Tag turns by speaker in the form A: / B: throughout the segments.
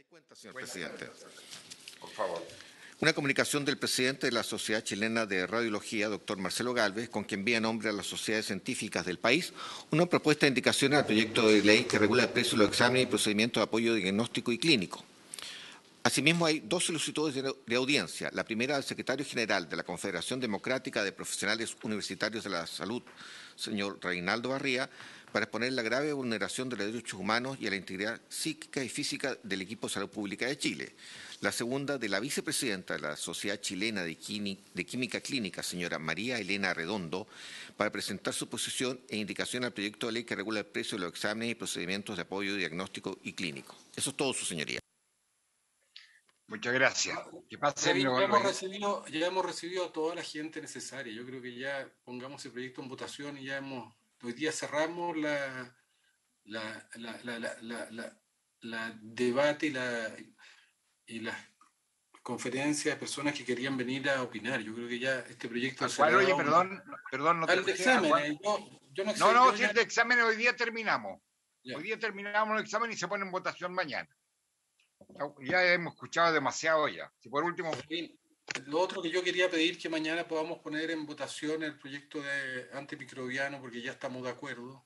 A: Hay cuenta, señor presidente.
B: Por favor.
A: Una comunicación del presidente de la Sociedad Chilena de Radiología, doctor Marcelo Gálvez, con quien envía nombre a las sociedades científicas del país una propuesta de indicaciones al proyecto de ley que regula el precio de los exámenes y procedimientos de apoyo diagnóstico y clínico. Asimismo, hay dos solicitudes de audiencia. La primera al secretario general de la Confederación Democrática de Profesionales Universitarios de la Salud, señor Reinaldo Barría, para exponer la grave vulneración de los derechos humanos y a la integridad psíquica y física del equipo de salud pública de Chile. La segunda de la vicepresidenta de la Sociedad Chilena de Química Clínica, señora María Elena Redondo, para presentar su posición e indicación al proyecto de ley que regula el precio de los exámenes y procedimientos de apoyo diagnóstico y clínico. Eso es todo, su señoría.
B: Muchas gracias. Que pasen
C: ya hemos recibido a toda la gente necesaria. Yo creo que ya pongamos el proyecto en votación y hoy día cerramos la debate y las conferencias de personas que querían venir a opinar. Yo creo que ya este proyecto...
B: Oye, perdón, no te
C: escuché. Exámenes.
B: Si el de exámenes hoy día terminamos. Ya. Hoy día terminamos el examen y se pone en votación mañana. Ya hemos escuchado demasiado ya. Si por último...
C: Lo otro que yo quería pedir que mañana podamos poner en votación el proyecto de antimicrobiano, porque ya estamos de acuerdo.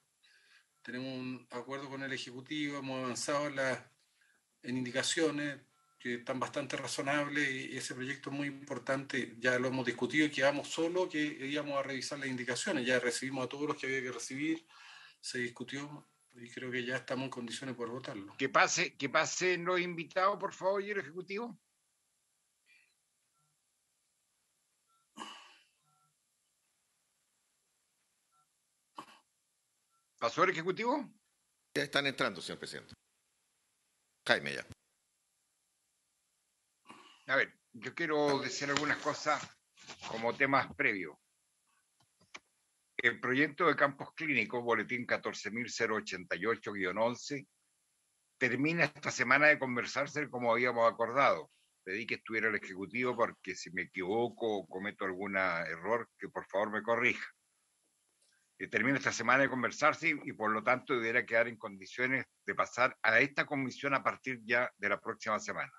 C: Tenemos un acuerdo con el Ejecutivo, hemos avanzado en indicaciones que están bastante razonables y ese proyecto es muy importante. Ya lo hemos discutido y quedamos solo que íbamos a revisar las indicaciones. Ya recibimos a todos los que había que recibir, se discutió y creo que ya estamos en condiciones por votarlo.
B: Que pasen los invitados, por favor, y el Ejecutivo. ¿Pasó el Ejecutivo?
A: Ya están entrando, señor presidente. Jaime, ya.
B: A ver, yo quiero decir algunas cosas como temas previos. El proyecto de campos clínicos, boletín 14.088-11, termina esta semana de conversarse como habíamos acordado. Pedí que estuviera el Ejecutivo porque si me equivoco o cometo algún error, que por favor me corrija. Termina esta semana de conversarse y por lo tanto debiera quedar en condiciones de pasar a esta comisión a partir ya de la próxima semana.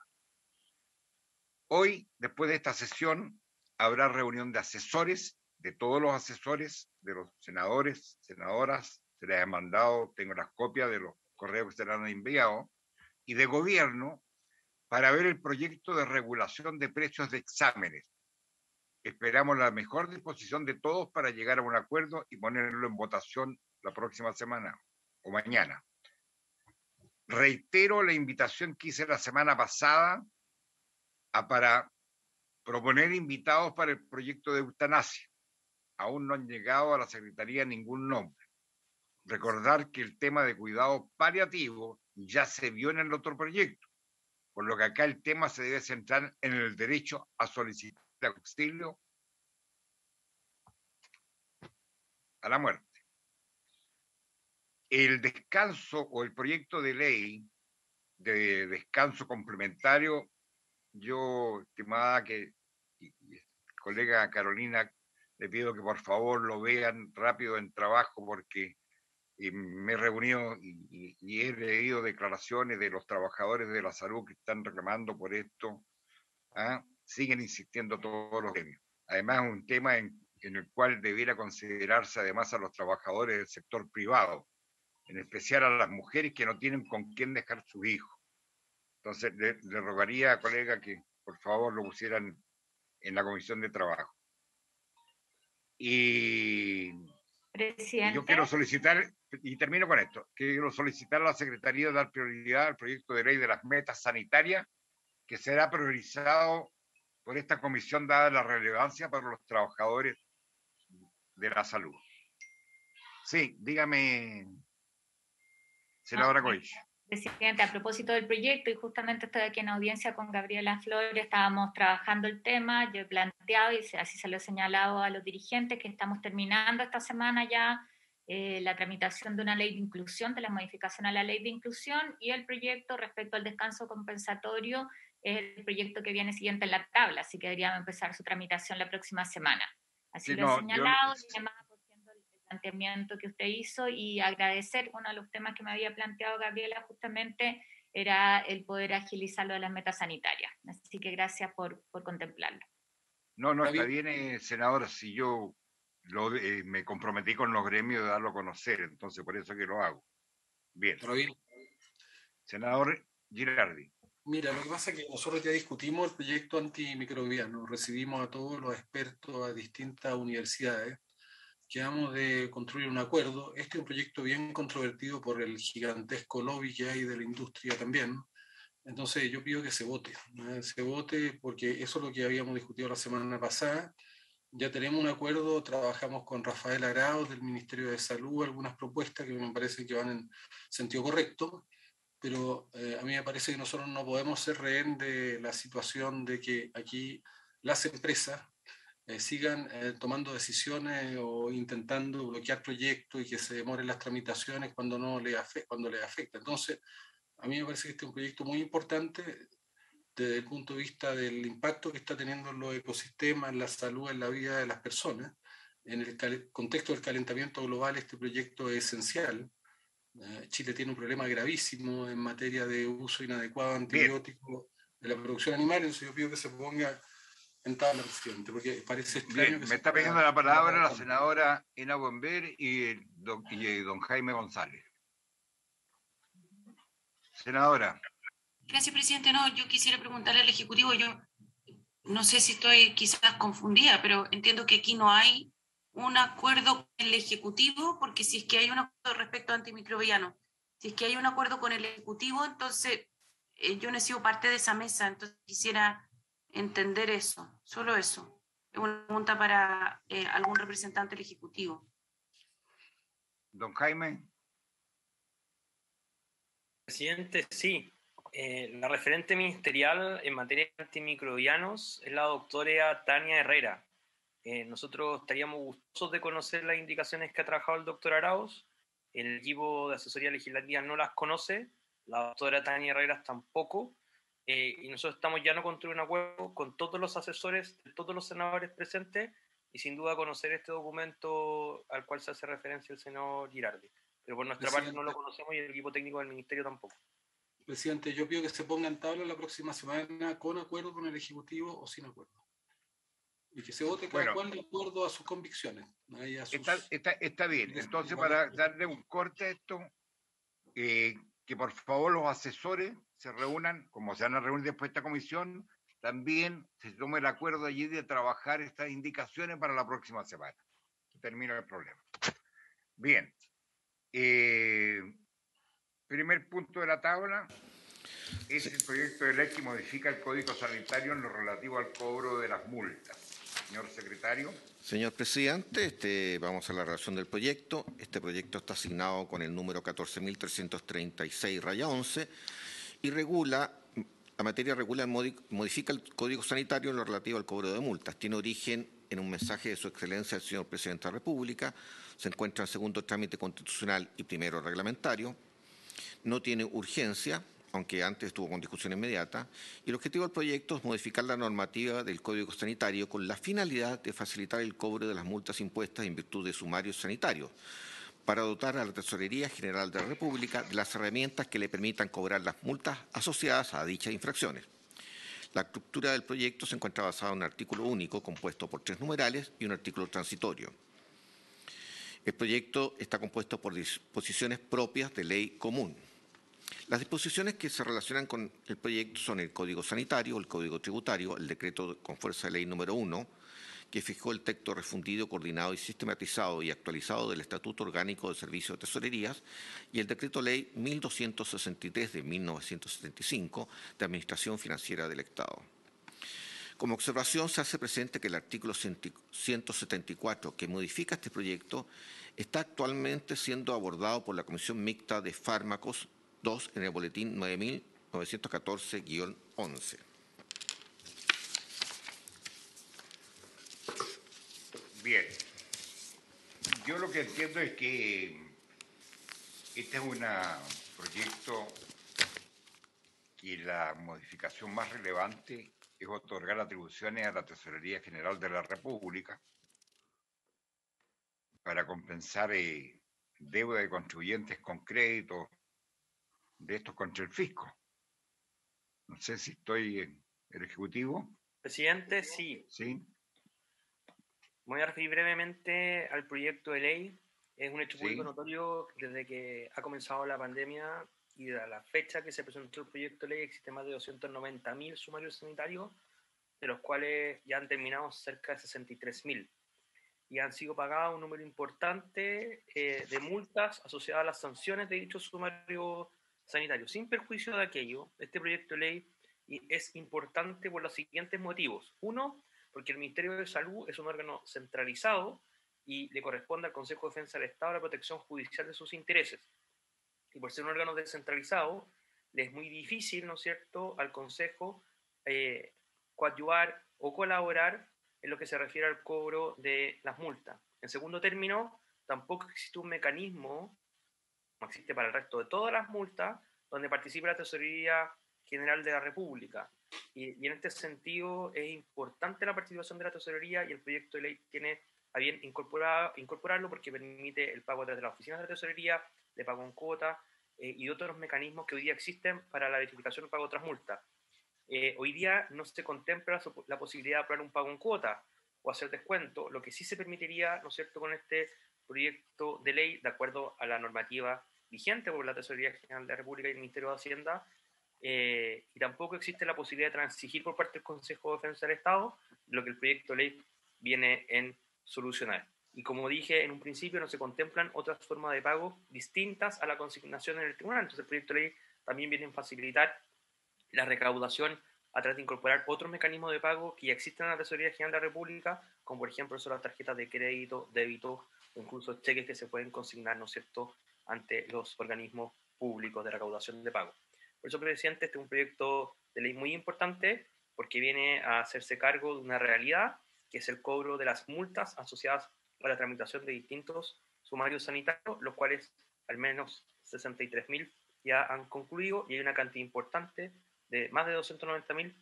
B: Hoy, después de esta sesión, habrá reunión de asesores, de todos los asesores, de los senadores, senadoras, se les ha mandado, tengo las copias de los correos que se les han enviado, y de gobierno, para ver el proyecto de regulación de precios de exámenes. Esperamos la mejor disposición de todos para llegar a un acuerdo y ponerlo en votación la próxima semana o mañana. Reitero la invitación que hice la semana pasada para proponer invitados para el proyecto de eutanasia. Aún no han llegado a la Secretaría ningún nombre. Recordar que el tema de cuidado paliativo ya se vio en el otro proyecto, por lo que acá el tema se debe centrar en el derecho a solicitar auxilio a la muerte. El descanso o el proyecto de ley de descanso complementario, yo, estimada colega Carolina, le pido que por favor lo vean rápido en trabajo porque me he reunido y he leído declaraciones de los trabajadores de la salud que están reclamando por esto. Siguen insistiendo todos los gremios. Además, es un tema en el cual debiera considerarse además a los trabajadores del sector privado, en especial a las mujeres que no tienen con quién dejar sus hijos. Entonces, le rogaría, colega, que por favor lo pusieran en la Comisión de Trabajo. Y yo quiero solicitar, y termino con esto, quiero solicitar a la Secretaría dar prioridad al proyecto de ley de las metas sanitarias, que será priorizado por esta comisión dada la relevancia para los trabajadores de la salud. Sí, dígame, senadora Goich.
D: Presidente, a propósito del proyecto, y justamente estoy aquí en audiencia con Gabriela Flores, estábamos trabajando el tema, yo he planteado, y así se lo he señalado a los dirigentes, que estamos terminando esta semana ya la tramitación de una ley de inclusión, de la modificación a la ley de inclusión, y el proyecto respecto al descanso compensatorio es el proyecto que viene siguiente en la tabla, así que deberíamos empezar su tramitación la próxima semana. Así lo he señalado, y además planteamiento que usted hizo y agradecer uno de los temas que me había planteado Gabriela justamente era el poder agilizar lo de las metas sanitarias. Así que gracias por contemplarlo.
B: No, está bien, senadora, si yo me comprometí con los gremios de darlo a conocer, entonces por eso que lo hago. Bien. Senador Girardi.
C: Mira, lo que pasa es que nosotros ya discutimos el proyecto antimicrobiano, recibimos a todos los expertos a distintas universidades, quedamos de construir un acuerdo. Este es un proyecto bien controvertido por el gigantesco lobby que hay de la industria también. Entonces yo pido que se vote, ¿no? Se vote porque eso es lo que habíamos discutido la semana pasada. Ya tenemos un acuerdo, trabajamos con Rafael Arauz del Ministerio de Salud, algunas propuestas que me parece que van en sentido correcto, pero a mí me parece que nosotros no podemos ser rehén de la situación de que aquí las empresas sigan tomando decisiones o intentando bloquear proyectos y que se demoren las tramitaciones cuando no cuando les afecta. Entonces, a mí me parece que este es un proyecto muy importante desde el punto de vista del impacto que está teniendo en los ecosistemas, en la salud, en la vida de las personas. En el contexto del calentamiento global, este proyecto es esencial. Chile tiene un problema gravísimo en materia de uso inadecuado de antibióticos de la producción animal, entonces yo pido que se ponga en tabla, presidente, porque parece extraño que
B: me está pidiendo la palabra la senadora Ena Bomber y don Jaime González. Senadora.
E: Gracias, presidente. No, yo quisiera preguntarle al Ejecutivo, yo no sé si estoy quizás confundida, pero entiendo que aquí no hay un acuerdo con el Ejecutivo, porque si es que hay un acuerdo respecto a antimicrobianos, si es que hay un acuerdo con el Ejecutivo, entonces yo no he sido parte de esa mesa, entonces quisiera entender eso, solo eso. Es una pregunta para algún representante del Ejecutivo.
B: Don Jaime.
F: Presidente, sí. La referente ministerial en materia de antimicrobianos es la doctora Tania Herrera. Nosotros estaríamos gustosos de conocer las indicaciones que ha trabajado el doctor Arauz. El equipo de asesoría legislativa no las conoce, la doctora Tania Herrera tampoco, y nosotros estamos ya no construyendo un acuerdo con todos los asesores de todos los senadores presentes y sin duda conocer este documento al cual se hace referencia el senador Girardi. Pero por nuestra parte no lo conocemos y el equipo técnico del Ministerio tampoco.
C: Presidente, yo pido que se ponga en tabla la próxima semana con acuerdo con el Ejecutivo o sin acuerdo. Y que se vote cada cual de acuerdo a sus convicciones.
B: Está bien. Entonces, para darle un corte a esto, que por favor los asesores se reúnan, como se van a reunir después de esta comisión, también se tome el acuerdo allí de trabajar estas indicaciones para la próxima semana. Termina el problema. Bien. Primer punto de la tabla es el proyecto de ley que modifica el Código Sanitario en lo relativo al cobro de las multas. Señor secretario.
A: Señor presidente, vamos a la redacción del proyecto. Este proyecto está asignado con el número 14.336-11 y modifica el Código Sanitario en lo relativo al cobro de multas. Tiene origen en un mensaje de Su Excelencia el señor Presidente de la República. Se encuentra en segundo trámite constitucional y primero reglamentario. No tiene urgencia, aunque antes estuvo con discusión inmediata, y el objetivo del proyecto es modificar la normativa del Código Sanitario con la finalidad de facilitar el cobro de las multas impuestas en virtud de sumarios sanitarios, para dotar a la Tesorería General de la República de las herramientas que le permitan cobrar las multas asociadas a dichas infracciones. La estructura del proyecto se encuentra basada en un artículo único compuesto por 3 numerales y un artículo transitorio. El proyecto está compuesto por disposiciones propias de ley común. Las disposiciones que se relacionan con el proyecto son el Código Sanitario, el Código Tributario, el decreto con fuerza de ley número 1, que fijó el texto refundido, coordinado y sistematizado y actualizado del Estatuto Orgánico de Servicios de Tesorerías, y el decreto ley 1263 de 1975 de Administración Financiera del Estado. Como observación, se hace presente que el artículo 174, que modifica este proyecto, está actualmente siendo abordado por la Comisión Mixta de Fármacos 2 en el boletín 9914-11.
B: Bien. Yo lo que entiendo es que este es un proyecto que la modificación más relevante es otorgar atribuciones a la Tesorería General de la República para compensar deuda de contribuyentes con créditos de estos contra el fisco. No sé si estoy en el Ejecutivo.
F: Presidente, sí.
B: Sí.
F: Voy a referir brevemente al proyecto de ley. Es un hecho público
B: Sí.
F: notorio desde que ha comenzado la pandemia y a la fecha que se presentó el proyecto de ley existen más de 290.000 sumarios sanitarios, de los cuales ya han terminado cerca de 63.000 y han sido pagados un número importante de multas asociadas a las sanciones de dichos sumarios sanitarios. Sin perjuicio de aquello, este proyecto de ley es importante por los siguientes motivos. Uno, porque el Ministerio de Salud es un órgano centralizado y le corresponde al Consejo de Defensa del Estado la protección judicial de sus intereses. Y por ser un órgano descentralizado, le es muy difícil, ¿no es cierto?, al Consejo coadyuvar o colaborar en lo que se refiere al cobro de las multas. En segundo término, tampoco existe un mecanismo, como existe para el resto de todas las multas, donde participe la Tesorería General de la República. Y en este sentido es importante la participación de la Tesorería y el proyecto de ley tiene a bien incorporarlo porque permite el pago a través de las oficinas de la Tesorería, de pago en cuota y otros mecanismos que hoy día existen para la verificación y pago de otras multas. Hoy día no se contempla la posibilidad de aprobar un pago en cuota o hacer descuento, lo que sí se permitiría, ¿no es cierto?, con este proyecto de ley, de acuerdo a la normativa vigente por la Tesorería General de la República y el Ministerio de Hacienda, y tampoco existe la posibilidad de transigir por parte del Consejo de Defensa del Estado, lo que el proyecto de ley viene en solucionar. Y como dije en un principio, no se contemplan otras formas de pago distintas a la consignación en el tribunal. Entonces el proyecto de ley también viene a facilitar la recaudación a través de incorporar otros mecanismos de pago que ya existen en la Tesorería General de la República, como por ejemplo son las tarjetas de crédito, débito o incluso cheques que se pueden consignar, ¿no es cierto?, ante los organismos públicos de recaudación de pago. Por eso, presidente, este es un proyecto de ley muy importante porque viene a hacerse cargo de una realidad que es el cobro de las multas asociadas a la tramitación de distintos sumarios sanitarios, los cuales al menos 63.000 ya han concluido y hay una cantidad importante de más de 290.000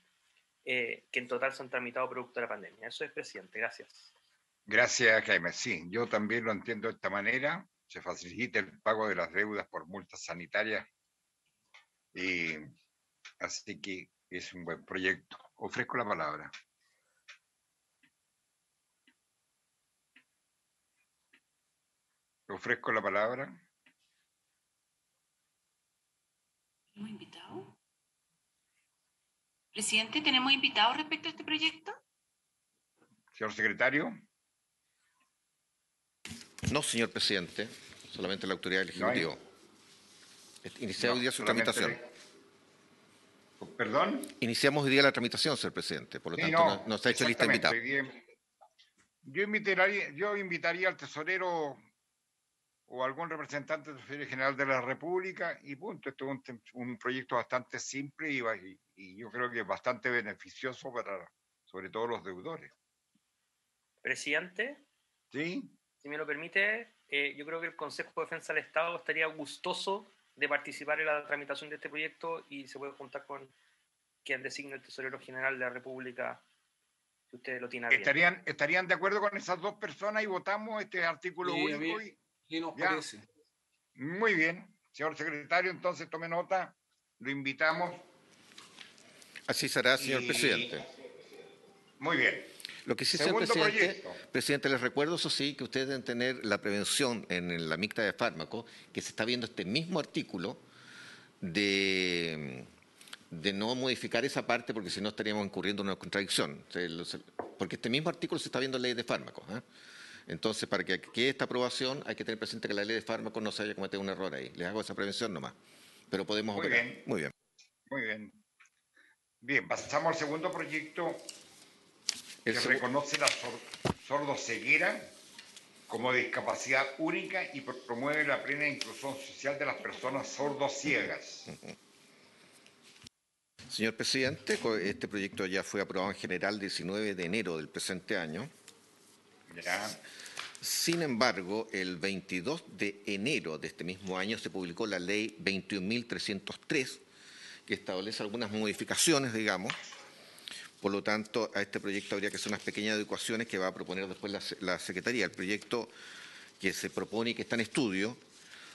F: que en total se han tramitado producto de la pandemia. Eso es, presidente. Gracias.
B: Gracias, Jaime. Sí, yo también lo entiendo de esta manera. Se facilita el pago de las deudas por multas sanitarias y así que es un buen proyecto. Ofrezco la palabra. Ofrezco la palabra.
E: ¿Tenemos invitado? Presidente, ¿tenemos invitados respecto a este proyecto?
B: Señor secretario.
A: No, señor presidente, solamente la autoridad del Ejecutivo. Iniciamos hoy día su tramitación.
B: ¿Perdón?
A: Iniciamos hoy día la tramitación, señor presidente, por lo tanto no se ha hecho lista de invitados.
B: Yo invitaría al tesorero o algún representante del Tesorería General de la República y punto. Esto es un proyecto bastante simple y yo creo que es bastante beneficioso para, sobre todo, los deudores.
F: Presidente,
B: ¿Sí?
F: Si me lo permite, yo creo que el Consejo de Defensa del Estado estaría gustoso de participar en la tramitación de este proyecto y se puede juntar con quien designe el Tesorero General de la República, si usted lo tiene a bien.
B: ¿Estarían de acuerdo con esas dos personas y votamos este artículo único?
C: Y nos parece.
B: Muy bien. Señor secretario, entonces tome nota. Lo invitamos.
A: Así será, señor presidente.
B: Muy bien.
A: Lo que sí, señor presidente, les recuerdo, eso sí, que ustedes deben tener la prevención en la mixta de fármacos, que se está viendo este mismo artículo de no modificar esa parte, porque si no estaríamos incurriendo en una contradicción. Porque este mismo artículo se está viendo en ley de fármacos. Entonces, para que quede esta aprobación, hay que tener presente que la ley de fármacos no se haya cometido un error ahí. Les hago esa prevención nomás. Pero podemos operar.
B: Bien.
A: Muy bien.
B: Muy bien. Bien, pasamos al segundo proyecto que reconoce la sordoceguera como discapacidad única y promueve la plena inclusión social de las personas sordociegas.
A: Señor presidente, este proyecto ya fue aprobado en general el 19 de enero del presente año.
B: Ya.
A: Sin embargo, el 22 de enero de este mismo año se publicó la ley 21.303, que establece algunas modificaciones, digamos. Por lo tanto, a este proyecto habría que hacer unas pequeñas adecuaciones que va a proponer después la Secretaría. El proyecto que se propone y que está en estudio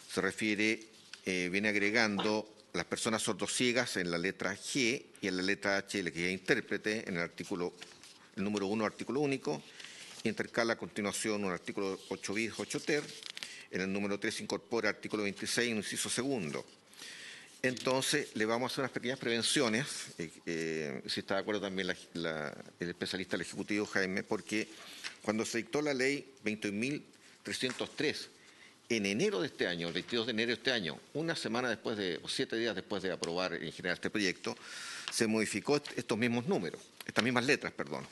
A: se refiere, viene agregando las personas sordociegas en la letra G y en la letra H la guía intérprete en el número 1, artículo único. Intercala a continuación un artículo 8 bis, 8 ter. En el número 3 incorpora artículo 26, inciso segundo. Entonces, le vamos a hacer unas pequeñas prevenciones, si está de acuerdo también el especialista del Ejecutivo, Jaime, porque cuando se dictó la ley 21.303, en enero de este año, el 22 de enero de este año, una semana después o 7 días después de aprobar en general este proyecto, se modificó estos mismos números, estas mismas letras, perdón.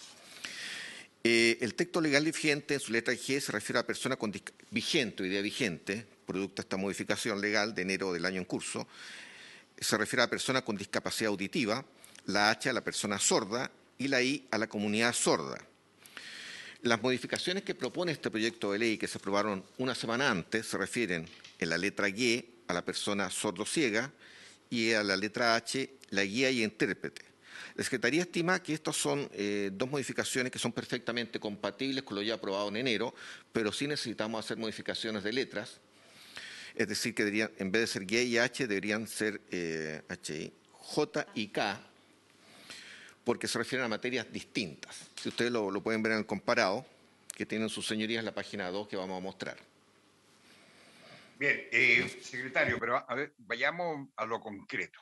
A: El texto legal vigente en su letra G se refiere a persona con vigente o idea vigente, producto de esta modificación legal de enero del año en curso. Se refiere a persona con discapacidad auditiva, la H a la persona sorda y la I a la comunidad sorda. Las modificaciones que propone este proyecto de ley que se aprobaron una semana antes se refieren en la letra G a la persona sordo-ciega y a la letra H la guía y intérprete. La Secretaría estima que estas son dos modificaciones que son perfectamente compatibles con lo ya aprobado en enero, pero sí necesitamos hacer modificaciones de letras. Es decir, que deberían, en vez de ser G y H, deberían ser J y K, porque se refieren a materias distintas. Si ustedes lo pueden ver en el comparado, que tienen sus señorías en la página 2 que vamos a mostrar.
B: Bien, secretario, pero a ver, vayamos a lo concreto.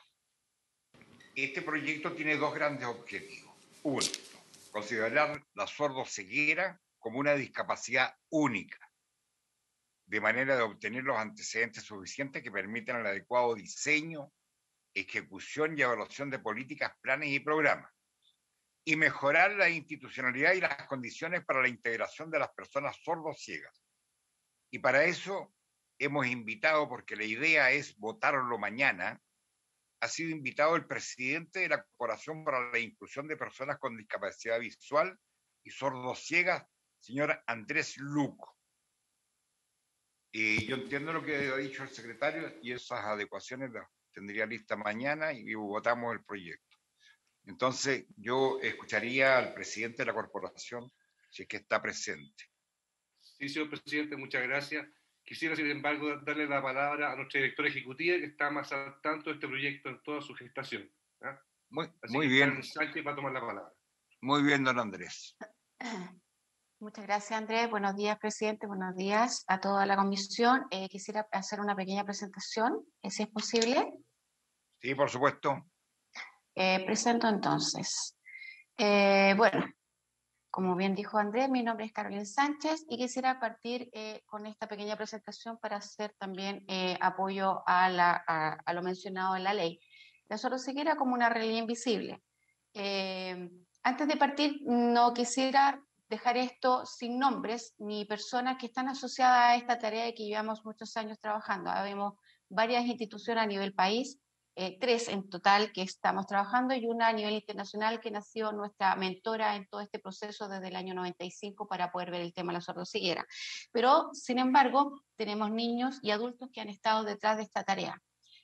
B: Este proyecto tiene dos grandes objetivos. Uno, considerar la sordoceguera como una discapacidad única, de manera de obtener los antecedentes suficientes que permitan el adecuado diseño, ejecución y evaluación de políticas, planes y programas, y mejorar la institucionalidad y las condiciones para la integración de las personas sordociegas. Y para eso hemos invitado, porque la idea es votarlo mañana, ha sido invitado el presidente de la Corporación para la Inclusión de Personas con Discapacidad Visual y Sordociegas, señor Andrés Luco. Yo entiendo lo que ha dicho el secretario y esas adecuaciones las tendría lista mañana y votamos el proyecto. Entonces, yo escucharía al presidente de la corporación si es que está presente.
G: Sí, señor presidente, muchas gracias. Quisiera, sin embargo, darle la palabra a nuestra directora ejecutiva, que está más al tanto de este proyecto en toda su gestación. ¿Ah?
B: Muy bien.
G: Carmen Sánchez va a tomar la palabra.
B: Muy bien, don Andrés.
H: Muchas gracias, Andrés. Buenos días, presidente. Buenos días a toda la comisión. Quisiera hacer una pequeña presentación, si es posible.
B: Sí, por supuesto.
H: Presento entonces. Bueno, como bien dijo Andrés, mi nombre es Carolina Sánchez y quisiera partir con esta pequeña presentación para hacer también apoyo a lo mencionado en la ley. La sordoceguera como una realidad invisible. Antes de partir, no quisiera dejar esto sin nombres ni personas que están asociadas a esta tarea y que llevamos muchos años trabajando. Habemos varias instituciones a nivel país, 3 en total que estamos trabajando y una a nivel internacional que nació nuestra mentora en todo este proceso desde el año 95 para poder ver el tema de la sordoceguera. Pero, sin embargo, tenemos niños y adultos que han estado detrás de esta tarea.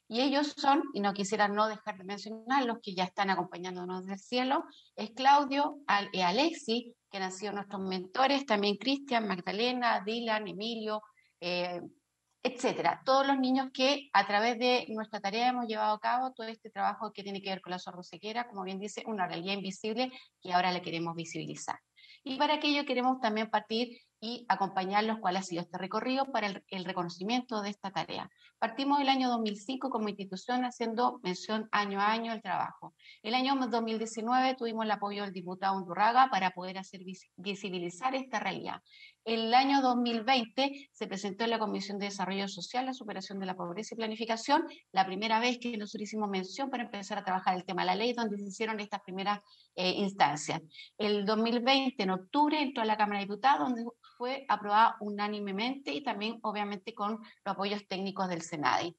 H: Y ellos son, y no quisiera no dejar de mencionar, los que ya están acompañándonos del cielo, es Claudio y Alexi, que han sido nuestros mentores, también Cristian, Magdalena, Dylan, Emilio, etcétera. Todos los niños que a través de nuestra tarea hemos llevado a cabo todo este trabajo que tiene que ver con la sordoceguera, como bien dice, una realidad invisible que ahora le queremos visibilizar. Y para aquello queremos también partir y acompañarlos cuál ha sido este recorrido para el reconocimiento de esta tarea. Partimos el año 2005 como institución haciendo mención año a año el trabajo. El año 2019 tuvimos el apoyo del diputado Undurraga para poder hacer visibilizar esta realidad. El año 2020 se presentó en la Comisión de Desarrollo Social la superación de la pobreza y planificación, la primera vez que nosotros hicimos mención para empezar a trabajar el tema de la ley, donde se hicieron estas primeras instancias. El 2020, en octubre, entró a la Cámara de Diputados, donde fue aprobada unánimemente y también, obviamente, con los apoyos técnicos del SENADI.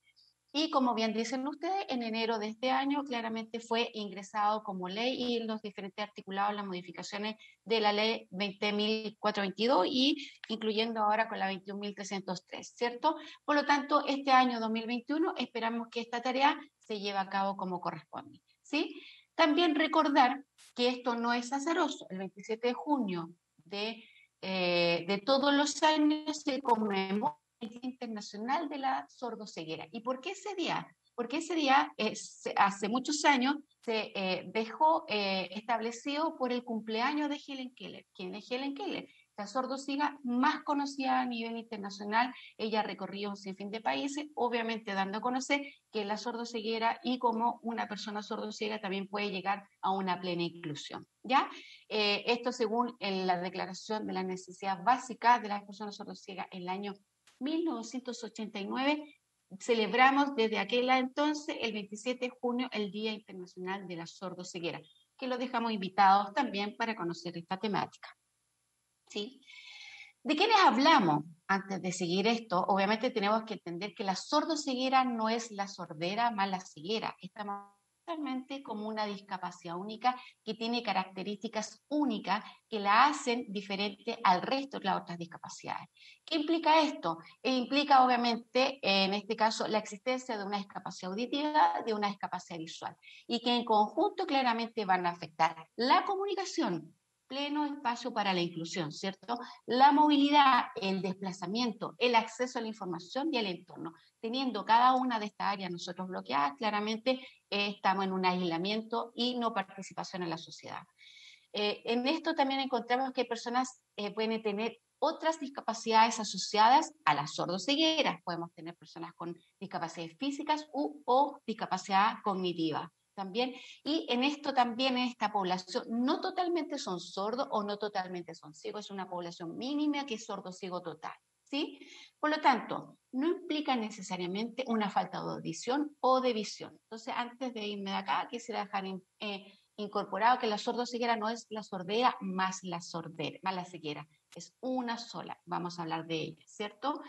H: Y como bien dicen ustedes, en enero de este año claramente fue ingresado como ley y en los diferentes articulados las modificaciones de la ley 20.422 y incluyendo ahora con la 21.303, ¿cierto? Por lo tanto, este año 2021 esperamos que esta tarea se lleve a cabo como corresponde, ¿sí? También recordar que esto no es azaroso. El 27 de junio de todos los años se conmemora el Día Internacional de la Sordoceguera. ¿Y por qué ese día? Porque ese día, hace muchos años, se dejó establecido por el cumpleaños de Helen Keller. ¿Quién es Helen Keller? La sordociega más conocida a nivel internacional. Ella ha recorrido un sinfín de países, obviamente dando a conocer que la sordoceguera y como una persona sordociega también puede llegar a una plena inclusión, ¿ya? Esto según la Declaración de las Necesidades Básicas de las Personas Sordociegas en el año 1989. Celebramos desde aquel entonces, el 27 de junio, el Día Internacional de la Sordoceguera, que los dejamos invitados también para conocer esta temática. ¿Sí? ¿De qué les hablamos? Antes de seguir esto, obviamente tenemos que entender que la sordoceguera no es la sordera más la ceguera. Estamos realmente como una discapacidad única que tiene características únicas que la hacen diferente al resto de las otras discapacidades. ¿Qué implica esto? Implica obviamente, en este caso, la existencia de una discapacidad auditiva, de una discapacidad visual, y que en conjunto claramente van a afectar la comunicación, pleno espacio para la inclusión, ¿cierto? La movilidad, el desplazamiento, el acceso a la información y al entorno. Teniendo cada una de estas áreas nosotros bloqueadas, claramente estamos en un aislamiento y no participación en la sociedad. En esto también encontramos que personas pueden tener otras discapacidades asociadas a la sordoceguera. Podemos tener personas con discapacidades físicas o discapacidad cognitiva también, y en esto también, en esta población, no totalmente son sordos o no totalmente son ciegos, es una población mínima que es sordo-ciego total, ¿sí? Por lo tanto, no implica necesariamente una falta de audición o de visión. Entonces, antes de irme de acá, quisiera dejar incorporado que la sordoceguera no es la sordera más la sordera, más la ceguera, es una sola, vamos a hablar de ella, ¿cierto?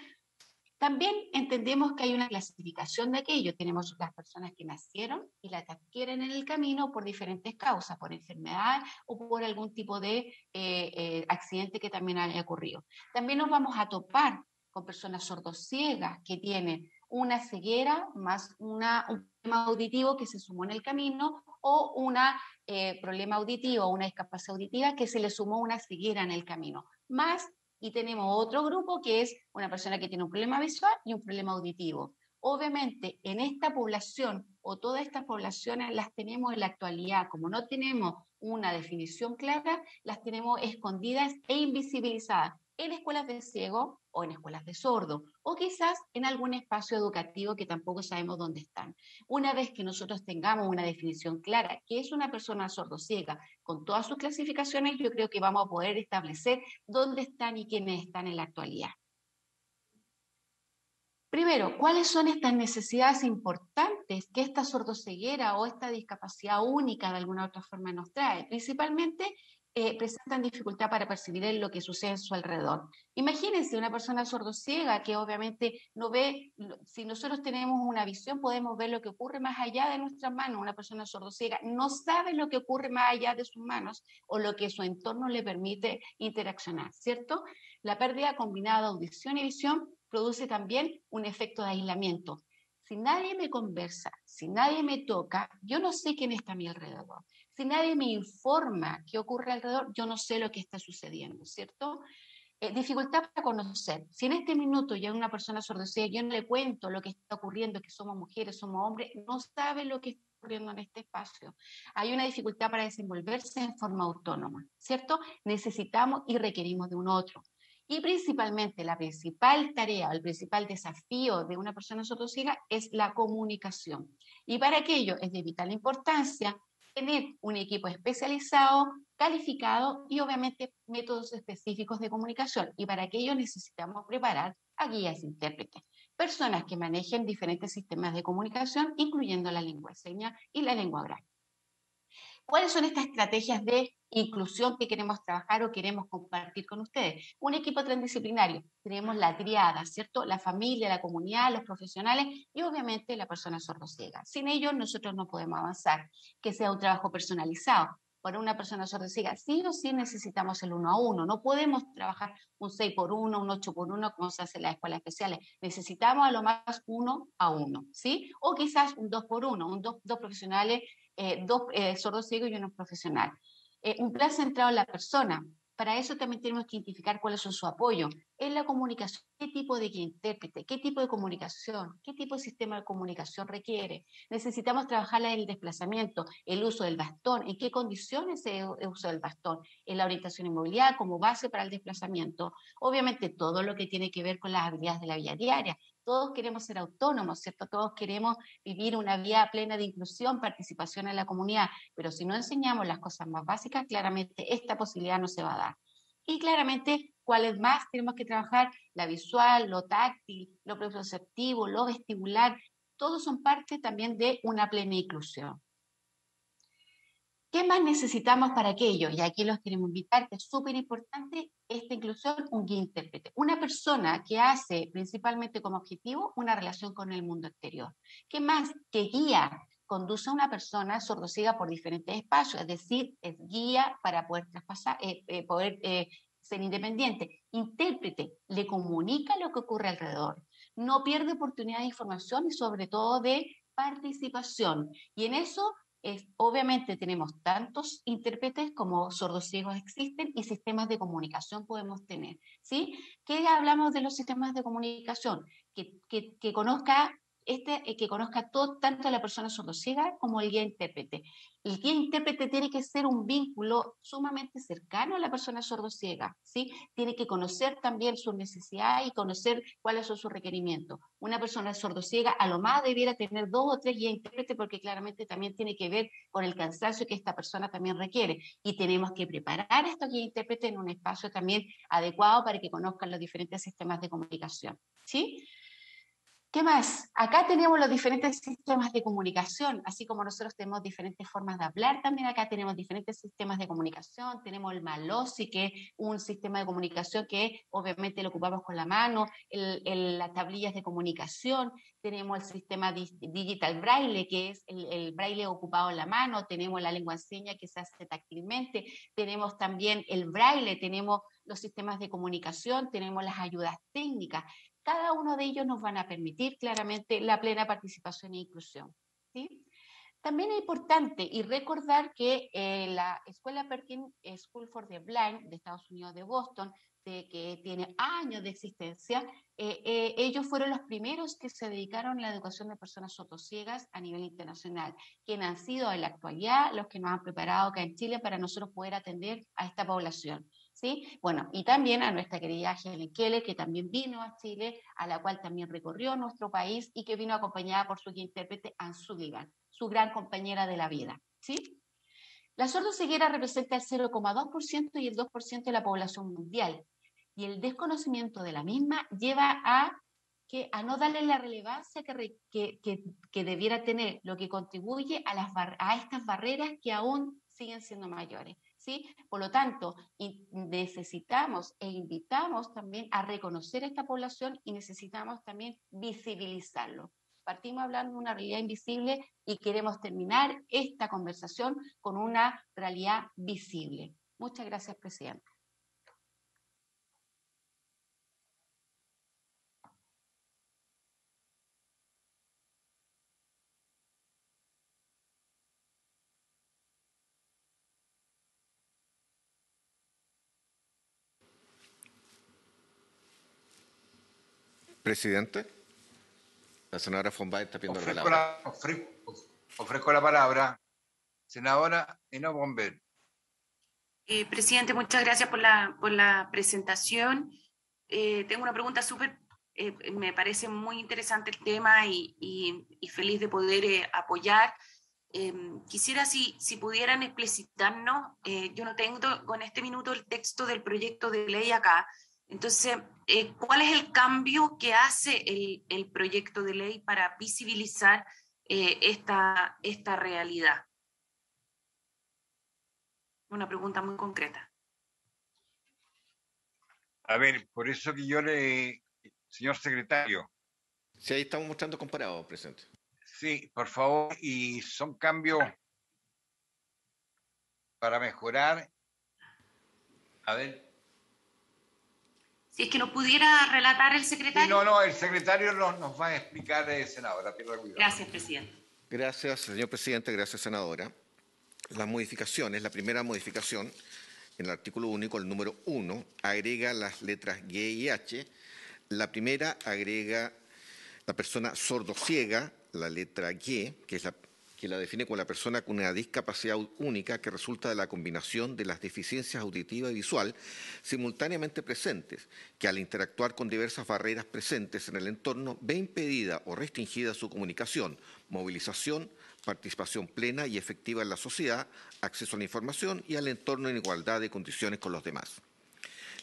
H: También entendemos que hay una clasificación de aquello. Tenemos las personas que nacieron y las que adquieren en el camino por diferentes causas, por enfermedad o por algún tipo de accidente que también haya ocurrido. También nos vamos a topar con personas sordociegas que tienen una ceguera más un problema auditivo que se sumó en el camino o un problema auditivo o una discapacidad auditiva que se le sumó una ceguera en el camino. Más y tenemos otro grupo que es una persona que tiene un problema visual y un problema auditivo. Obviamente, en esta población o todas estas poblaciones las tenemos en la actualidad, como no tenemos una definición clara, las tenemos escondidas e invisibilizadas en escuelas de ciego o en escuelas de sordo, o quizás en algún espacio educativo que tampoco sabemos dónde están. Una vez que nosotros tengamos una definición clara, que es una persona sordociega, con todas sus clasificaciones, yo creo que vamos a poder establecer dónde están y quiénes están en la actualidad. Primero, ¿cuáles son estas necesidades importantes que esta sordoceguera o esta discapacidad única de alguna otra forma nos trae? Principalmente, presentan dificultad para percibir lo que sucede en su alrededor. Imagínense una persona sordociega que obviamente no ve, si nosotros tenemos una visión podemos ver lo que ocurre más allá de nuestras manos. Una persona sordociega no sabe lo que ocurre más allá de sus manos o lo que su entorno le permite interaccionar, ¿cierto? La pérdida combinada de audición y visión produce también un efecto de aislamiento. Si nadie me conversa, si nadie me toca, yo no sé quién está a mi alrededor. Si nadie me informa qué ocurre alrededor, yo no sé lo que está sucediendo, ¿cierto? Dificultad para conocer. Si en este minuto ya una persona sordociega, yo no le cuento lo que está ocurriendo, que somos mujeres, somos hombres, no sabe lo que está ocurriendo en este espacio. Hay una dificultad para desenvolverse en forma autónoma, ¿cierto? Necesitamos y requerimos de un otro. Y principalmente la principal tarea, el principal desafío de una persona sordociega es la comunicación. Y para aquello es de vital importancia tener un equipo especializado, calificado y obviamente métodos específicos de comunicación. Y para aquello necesitamos preparar a guías intérpretes, personas que manejen diferentes sistemas de comunicación, incluyendo la lengua de señas y la lengua oral. ¿Cuáles son estas estrategias de inclusión que queremos trabajar o queremos compartir con ustedes? Un equipo transdisciplinario. Tenemos la triada, ¿cierto? La familia, la comunidad, los profesionales y obviamente la persona sordociega. Sin ellos nosotros no podemos avanzar. Que sea un trabajo personalizado. Para una persona sordociega, sí o sí necesitamos el 1 a 1. No podemos trabajar un 6 por 1, un 8 por 1 como se hace en las escuelas especiales. Necesitamos a lo más 1 a 1, ¿sí? O quizás un 2 por 1, dos profesionales, dos sordos ciegos y uno profesional. Un plan centrado en la persona. Para eso también tenemos que identificar cuáles son sus apoyos. En la comunicación, qué tipo de intérprete, qué tipo de comunicación, qué tipo de sistema de comunicación requiere. Necesitamos trabajar en el desplazamiento, el uso del bastón, en qué condiciones se usa el bastón, en la orientación y movilidad como base para el desplazamiento. Obviamente todo lo que tiene que ver con las habilidades de la vida diaria. Todos queremos ser autónomos, ¿cierto? Todos queremos vivir una vida plena de inclusión, participación en la comunidad, pero si no enseñamos las cosas más básicas, claramente esta posibilidad no se va a dar. Y claramente, ¿cuáles más tenemos que trabajar? La visual, lo táctil, lo perceptivo, lo vestibular, todos son parte también de una plena inclusión. ¿Qué más necesitamos para aquello? Y aquí los queremos invitar, que es súper importante esta inclusión, un guía intérprete. Una persona que hace principalmente como objetivo una relación con el mundo exterior. ¿Qué más? Que guía, conduce a una persona sordociega por diferentes espacios, es decir, es guía para poder traspasar, ser independiente. Intérprete, le comunica lo que ocurre alrededor. No pierde oportunidad de información y sobre todo de participación. Y en eso obviamente tenemos tantos intérpretes como sordociegos existen y sistemas de comunicación podemos tener, ¿sí? ¿Qué hablamos de los sistemas de comunicación? Que conozca que conozca todo, tanto a la persona sordociega como el guía intérprete. El guía intérprete tiene que ser un vínculo sumamente cercano a la persona sordociega, ¿sí? Tiene que conocer también sus necesidades y conocer cuáles son sus requerimientos. Una persona sordociega a lo más debiera tener 2 o 3 guías intérpretes porque claramente también tiene que ver con el cansancio que esta persona también requiere. Y tenemos que preparar a estos guías intérpretes en un espacio también adecuado para que conozcan los diferentes sistemas de comunicación, ¿sí? ¿Qué más? Acá tenemos los diferentes sistemas de comunicación, así como nosotros tenemos diferentes formas de hablar, también acá tenemos diferentes sistemas de comunicación, tenemos el Malosi, que es un sistema de comunicación que obviamente lo ocupamos con la mano, las tablillas de comunicación, tenemos el sistema Digital Braille, que es el braille ocupado en la mano, tenemos la lengua de señas que se hace táctilmente, tenemos también el braille, tenemos los sistemas de comunicación, tenemos las ayudas técnicas. Cada uno de ellos nos van a permitir claramente la plena participación e inclusión, ¿sí? También es importante y recordar que la Escuela Perkins School for the Blind de Estados Unidos de Boston, que tiene años de existencia, ellos fueron los primeros que se dedicaron a la educación de personas sordociegas a nivel internacional, quienes han sido en la actualidad los que nos han preparado acá en Chile para nosotros poder atender a esta población. ¿Sí? Bueno, y también a nuestra querida Helen Keller, que también vino a Chile, a la cual también recorrió nuestro país y que vino acompañada por su guía intérprete Ann Sullivan, su gran compañera de la vida, ¿sí? La sordoceguera representa el 0,2% y el 2% de la población mundial, y el desconocimiento de la misma lleva a no darle la relevancia que debiera tener, lo que contribuye a estas barreras que aún siguen siendo mayores. ¿Sí? Por lo tanto, necesitamos e invitamos también a reconocer esta población y necesitamos también visibilizarlo. Partimos hablando de una realidad invisible y queremos terminar esta conversación con una realidad visible. Muchas gracias, Presidenta.
A: Presidente, la senadora Fombay está pidiendo la palabra.
B: Ofrezco la palabra. Senadora Eno Bomber.
E: Presidente, muchas gracias por la presentación. Tengo una pregunta súper, me parece muy interesante el tema y feliz de poder apoyar. Quisiera si pudieran explicitarnos, yo no tengo con este minuto el texto del proyecto de ley acá, entonces, ¿cuál es el cambio que hace el proyecto de ley para visibilizar esta realidad? Una pregunta muy concreta.
B: A ver, por eso que yo señor secretario.
A: Sí, ahí estamos mostrando comparado, presidente.
B: Sí, por favor, y son cambios para mejorar. A ver.
E: Si es que lo pudiera relatar el secretario.
B: Sí, no, el secretario nos va a explicar, senadora.
E: Gracias, presidente.
A: Gracias, señor presidente, gracias, senadora. Las modificaciones, la primera modificación en el artículo único, el número 1, agrega las letras G y H. La primera agrega la persona sordociega, la letra G, que la define como la persona con una discapacidad única que resulta de la combinación de las deficiencias auditiva y visual simultáneamente presentes, que al interactuar con diversas barreras presentes en el entorno ve impedida o restringida su comunicación, movilización, participación plena y efectiva en la sociedad, acceso a la información y al entorno en igualdad de condiciones con los demás.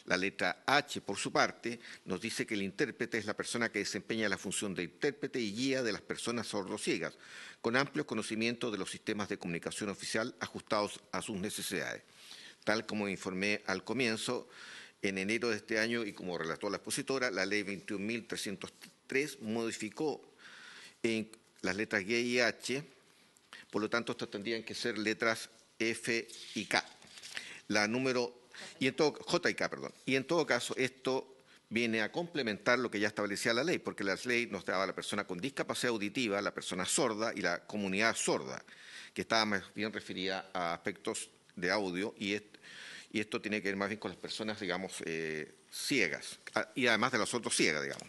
A: La letra H, por su parte, nos dice que el intérprete es la persona que desempeña la función de intérprete y guía de las personas sordociegas, con amplios conocimientos de los sistemas de comunicación oficial ajustados a sus necesidades. Tal como informé al comienzo, en enero de este año, y como relató la expositora, la Ley 21.303 modificó en las letras G y H, por lo tanto, estas tendrían que ser letras F y K. La número J y K, perdón. Y en todo caso, esto viene a complementar lo que ya establecía la ley, porque la ley nos daba a la persona con discapacidad auditiva, la persona sorda y la comunidad sorda, que estaba más bien referida a aspectos de audio, y esto tiene que ver más bien con las personas, digamos, ciegas, y además de las sordociegas, digamos.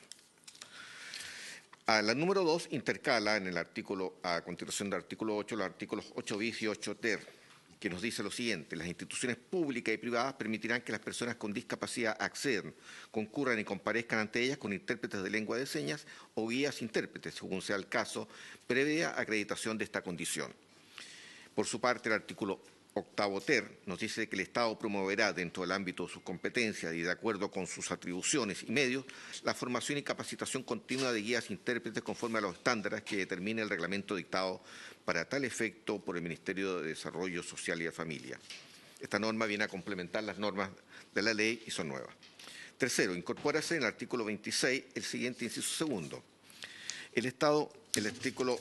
A: La número 2 intercala en el artículo, a continuación del artículo 8, los artículos 8 bis y 8 ter, que nos dice lo siguiente: las instituciones públicas y privadas permitirán que las personas con discapacidad accedan, concurran y comparezcan ante ellas con intérpretes de lengua de señas o guías intérpretes, según sea el caso, previa acreditación de esta condición. Por su parte, el artículo 8 ter nos dice que el Estado promoverá dentro del ámbito de sus competencias y de acuerdo con sus atribuciones y medios la formación y capacitación continua de guías intérpretes conforme a los estándares que determine el reglamento dictado para tal efecto por el Ministerio de Desarrollo Social y de Familia. Esta norma viene a complementar las normas de la ley y son nuevas. Tercero, incorpórase en el artículo 26 el siguiente inciso segundo. El artículo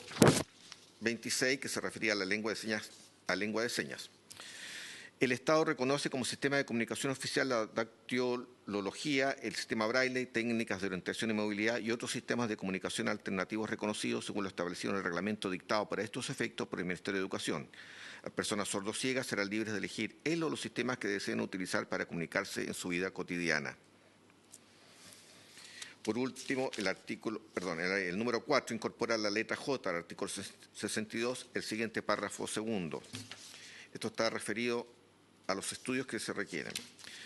A: 26, que se refería a la lengua de señas. El Estado reconoce como sistema de comunicación oficial la dactilología, el sistema braille, técnicas de orientación y movilidad y otros sistemas de comunicación alternativos reconocidos según lo establecido en el reglamento dictado para estos efectos por el Ministerio de Educación. Las personas sordociegas serán libres de elegir él o los sistemas que deseen utilizar para comunicarse en su vida cotidiana. Por último, el número 4 incorpora la letra J al artículo 62, el siguiente párrafo segundo. Esto está referido a los estudios que se requieren.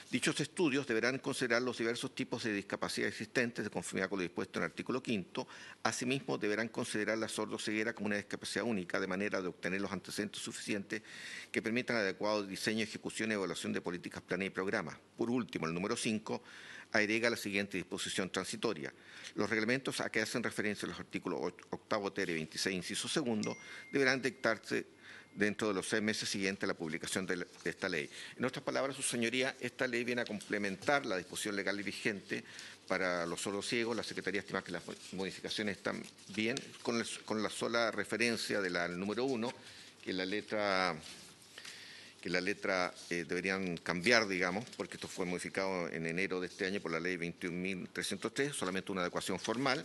A: Dichos estudios deberán considerar los diversos tipos de discapacidad existentes de conformidad con lo dispuesto en el artículo 5. Asimismo, deberán considerar la sordoceguera como una discapacidad única, de manera de obtener los antecedentes suficientes que permitan el adecuado diseño, ejecución y evaluación de políticas, planes y programas. Por último, el número 5 agrega la siguiente disposición transitoria. Los reglamentos a que hacen referencia los artículos 8 ter y 26, inciso segundo, deberán dictarse dentro de los 6 meses siguientes a la publicación de esta ley. En otras palabras, su señoría, esta ley viene a complementar la disposición legal vigente para los sordociegos. La Secretaría estima que las modificaciones están bien, con la sola referencia del número 1, que la letra deberían cambiar, digamos, porque esto fue modificado en enero de este año por la ley 21.303, solamente una adecuación formal.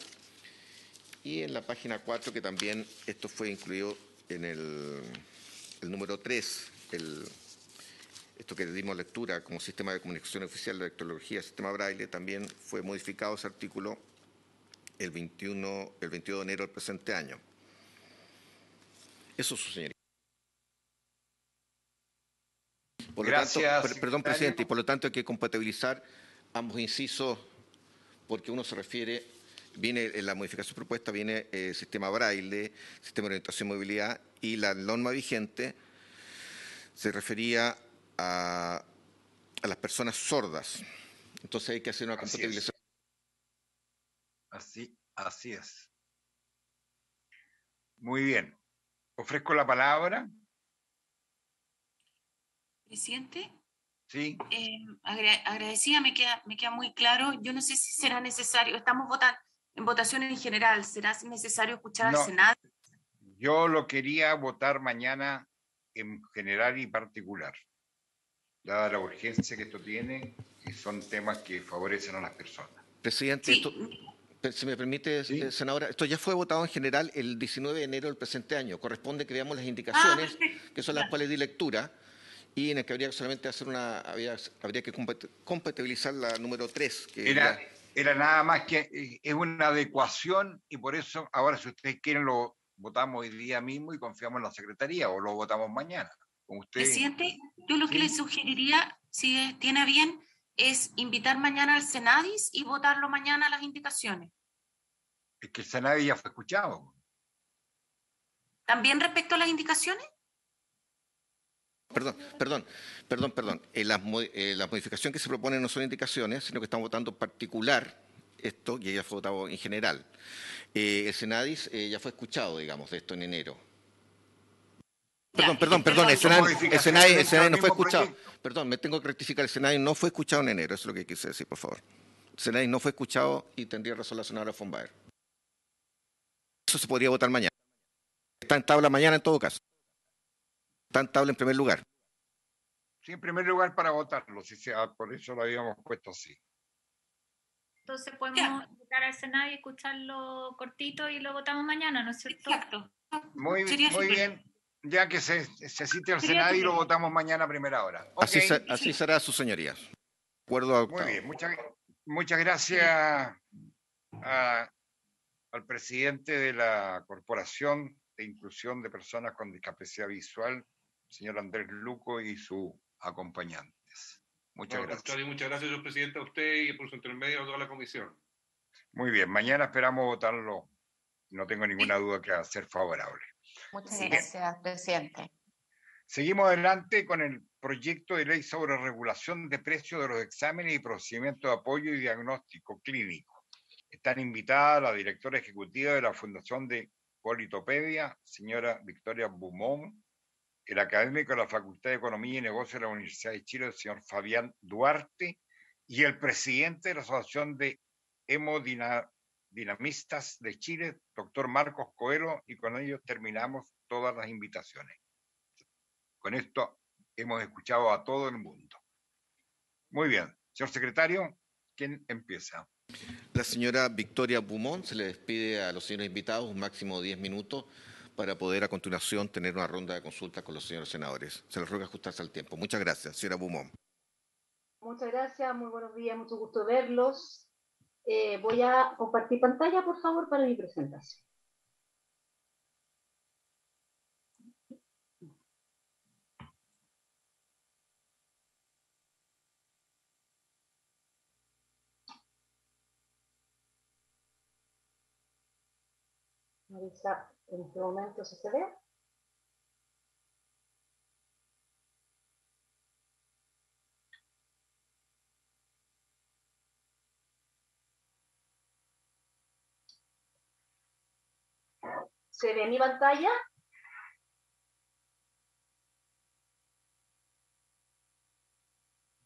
A: Y en la página 4, que también esto fue incluido en el número 3, esto que le dimos lectura como sistema de comunicación oficial de dactilología, sistema braille, también fue modificado ese artículo el 22 de enero del presente año. Eso, su señoría. Por
B: Gracias,
A: lo tanto, perdón,
B: secretario.
A: presidente, y por lo tanto hay que compatibilizar ambos incisos, porque uno se refiere, viene en la modificación propuesta, viene sistema braille, sistema de orientación y movilidad, y la norma vigente se refería a las personas sordas. Entonces hay que hacer una compatibilización.
B: Así es. Muy bien. Ofrezco la palabra.
E: Presidente,
B: Sí.
E: agradecida, me queda muy claro. Yo no sé si será necesario, estamos en votación en general, ¿será necesario escuchar
B: No.
E: al Senado?
B: Yo lo quería votar mañana en general y particular, dada la urgencia que esto tiene, y son temas que favorecen a las personas.
A: Presidente,
E: Sí.
A: si me permite,
B: Sí.
A: senadora, esto ya fue votado en general el 19 de enero del presente año. Corresponde que veamos las indicaciones,
E: Perfecto.
A: que son las cuales di lectura, y en el que habría que solamente hacer habría que compatibilizar la número 3.
B: Era nada más que es una adecuación y por eso ahora si ustedes quieren lo votamos hoy día mismo y confiamos en la Secretaría o lo votamos mañana. Con ustedes.
E: Presidente, yo lo
B: ¿Sí?
E: que le sugeriría, si tiene bien, es invitar mañana al Senadis y votarlo mañana las indicaciones.
B: Es que el Senado ya fue escuchado.
E: ¿También respecto a las indicaciones?
A: Perdón. Las modificaciones que se proponen no son indicaciones, sino que estamos votando en particular esto, y ya fue votado en general. El Senadis ya fue escuchado, digamos, de esto en enero. Perdón, el Senadis no fue escuchado. Perdón, me tengo que rectificar, el Senadis no fue escuchado en enero, eso es lo que quise decir, por favor. El Senadis no fue escuchado y tendría razón la senadora von Baer. Eso se podría votar mañana. Está en tabla mañana en todo caso. Está en tabla en primer lugar.
B: Sí, en primer lugar para votarlo, por eso lo habíamos puesto así.
D: Entonces podemos votar al Senado y escucharlo cortito y lo votamos mañana, ¿no es cierto?
E: Exacto.
B: Muy bien. Ya que se cite al Senado y lo votamos mañana a primera hora. Okay.
A: Así será, su señoría. Acuerdo adoptado.
B: Muy bien, muchas gracias al presidente de la Corporación de Inclusión de Personas con Discapacidad Visual, señor Andrés Luco, y sus acompañantes. Muchas gracias.
G: Muchas gracias, señor presidente, a usted y por su intermedio a toda la comisión.
B: Muy bien, mañana esperamos votarlo. No tengo ninguna duda que va a ser favorable.
H: Muchas gracias, presidente.
B: Seguimos adelante con el proyecto de ley sobre regulación de precios de los exámenes y procedimientos de apoyo y diagnóstico clínico. Están invitadas la directora ejecutiva de la Fundación de Politopedia, señora Victoria Beaumont, el académico de la Facultad de Economía y Negocios de la Universidad de Chile, el señor Fabián Duarte, y el presidente de la Asociación de Hemodinamistas de Chile, doctor Marcos Coelho, y con ellos terminamos todas las invitaciones. Con esto hemos escuchado a todo el mundo. Muy bien. Señor secretario, ¿quién empieza?
A: La señora Victoria Beaumont. Se le despide a los señores invitados un máximo de 10 minutos para poder a continuación tener una ronda de consultas con los señores senadores. Se les ruega ajustarse al tiempo. Muchas gracias, señora Beaumont.
I: Muchas gracias, muy buenos días, mucho gusto verlos. Voy a compartir pantalla, por favor, para mi presentación. Me avisa en este momento si se ve. ¿Se ve mi pantalla?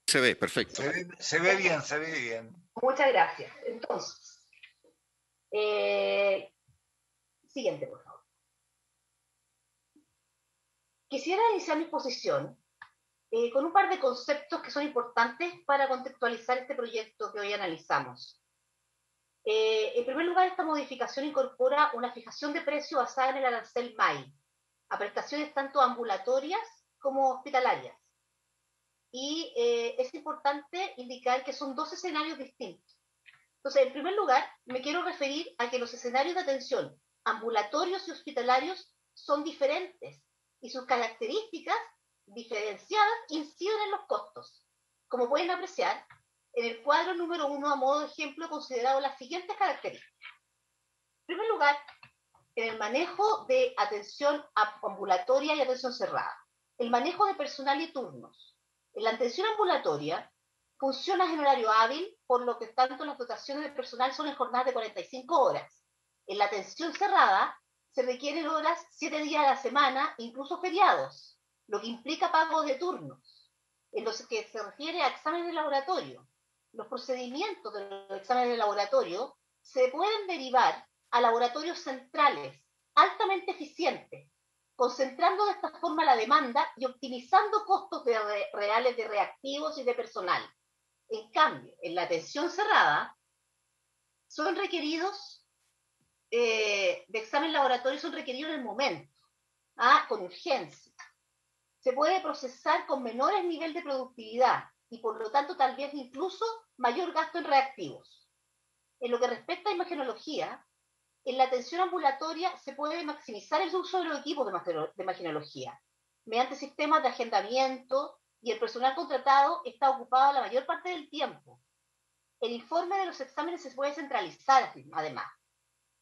A: Se ve, perfecto.
B: Se ve bien.
I: Muchas gracias. Entonces, siguiente, por favor. Quisiera iniciar mi exposición con un par de conceptos que son importantes para contextualizar este proyecto que hoy analizamos. En primer lugar, esta modificación incorpora una fijación de precio basada en el arancel MAI, a prestaciones tanto ambulatorias como hospitalarias. Y es importante indicar que son dos escenarios distintos. Entonces, en primer lugar, me quiero referir a que los escenarios de atención ambulatorios y hospitalarios son diferentes y sus características diferenciadas inciden en los costos. Como pueden apreciar, en el cuadro número 1, a modo de ejemplo, he considerado las siguientes características. En primer lugar, en el manejo de atención ambulatoria y atención cerrada, el manejo de personal y turnos. En la atención ambulatoria, funciona en horario hábil, por lo que tanto las dotaciones de personal son en jornadas de 45 horas. En la atención cerrada, se requieren horas 7 días a la semana, incluso feriados, lo que implica pago de turnos. En lo que se refiere a exámenes de laboratorio, los procedimientos de los exámenes de laboratorio se pueden derivar a laboratorios centrales, altamente eficientes, concentrando de esta forma la demanda y optimizando costos reales de reactivos y de personal. En cambio, en la atención cerrada, son requeridos de examen laboratorio, son requeridos en el momento, con urgencia. se puede procesar con menores niveles de productividad y por lo tanto tal vez incluso mayor gasto en reactivos. En lo que respecta a imagenología, en la atención ambulatoria se puede maximizar el uso de los equipos de imagenología mediante sistemas de agendamiento y el personal contratado está ocupado la mayor parte del tiempo. El informe de los exámenes se puede centralizar además.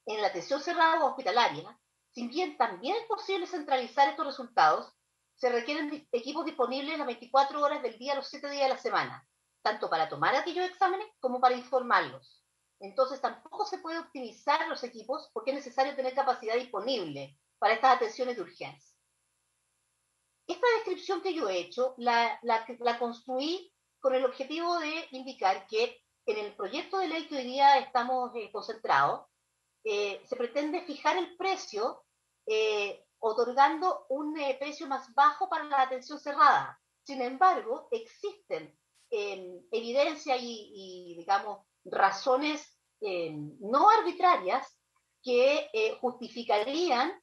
I: En la atención cerrada o hospitalaria, si bien también es posible centralizar estos resultados, se requieren equipos disponibles las 24 horas del día, los 7 días de la semana, tanto para tomar aquellos exámenes como para informarlos. Entonces tampoco se puede optimizar los equipos porque es necesario tener capacidad disponible para estas atenciones de urgencia. Esta descripción que yo he hecho la construí con el objetivo de indicar que en el proyecto de ley que hoy día estamos concentrados, se pretende fijar el precio otorgando un precio más bajo para la atención cerrada. Sin embargo, existen evidencia y, digamos, razones no arbitrarias que justificarían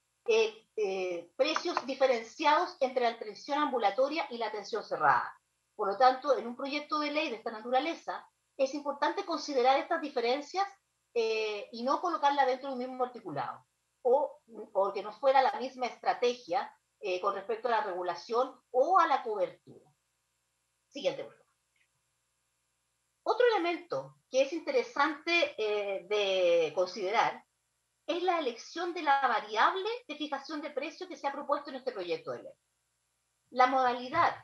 I: precios diferenciados entre la atención ambulatoria y la atención cerrada. Por lo tanto, en un proyecto de ley de esta naturaleza, es importante considerar estas diferencias y no colocarla dentro de un mismo articulado, o que no fuera la misma estrategia con respecto a la regulación o a la cobertura. Siguiente, por favor. Otro elemento que es interesante de considerar es la elección de la variable de fijación de precio que se ha propuesto en este proyecto de ley. La modalidad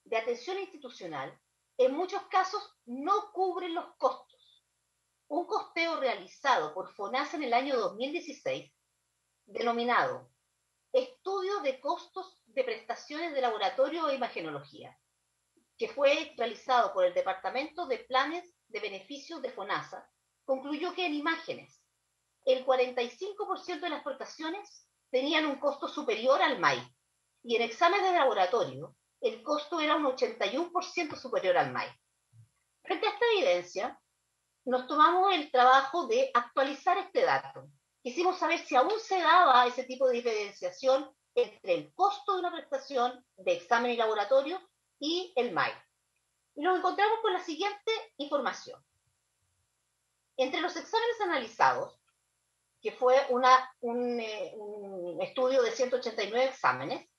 I: de atención institucional en muchos casos no cubre los costos. Un costeo realizado por FONASA en el año 2016, denominado Estudio de Costos de Prestaciones de Laboratorio e Imagenología, que fue realizado por el Departamento de Planes de Beneficios de FONASA, concluyó que en imágenes el 45% de las prestaciones tenían un costo superior al MAI, y en exámenes de laboratorio el costo era un 81% superior al MAI. Frente a esta evidencia, nos tomamos el trabajo de actualizar este dato. Quisimos saber si aún se daba ese tipo de diferenciación entre el costo de una prestación de examen y laboratorio y el MAI. Y nos encontramos con la siguiente información. Entre los exámenes analizados, que fue un estudio de 189 exámenes,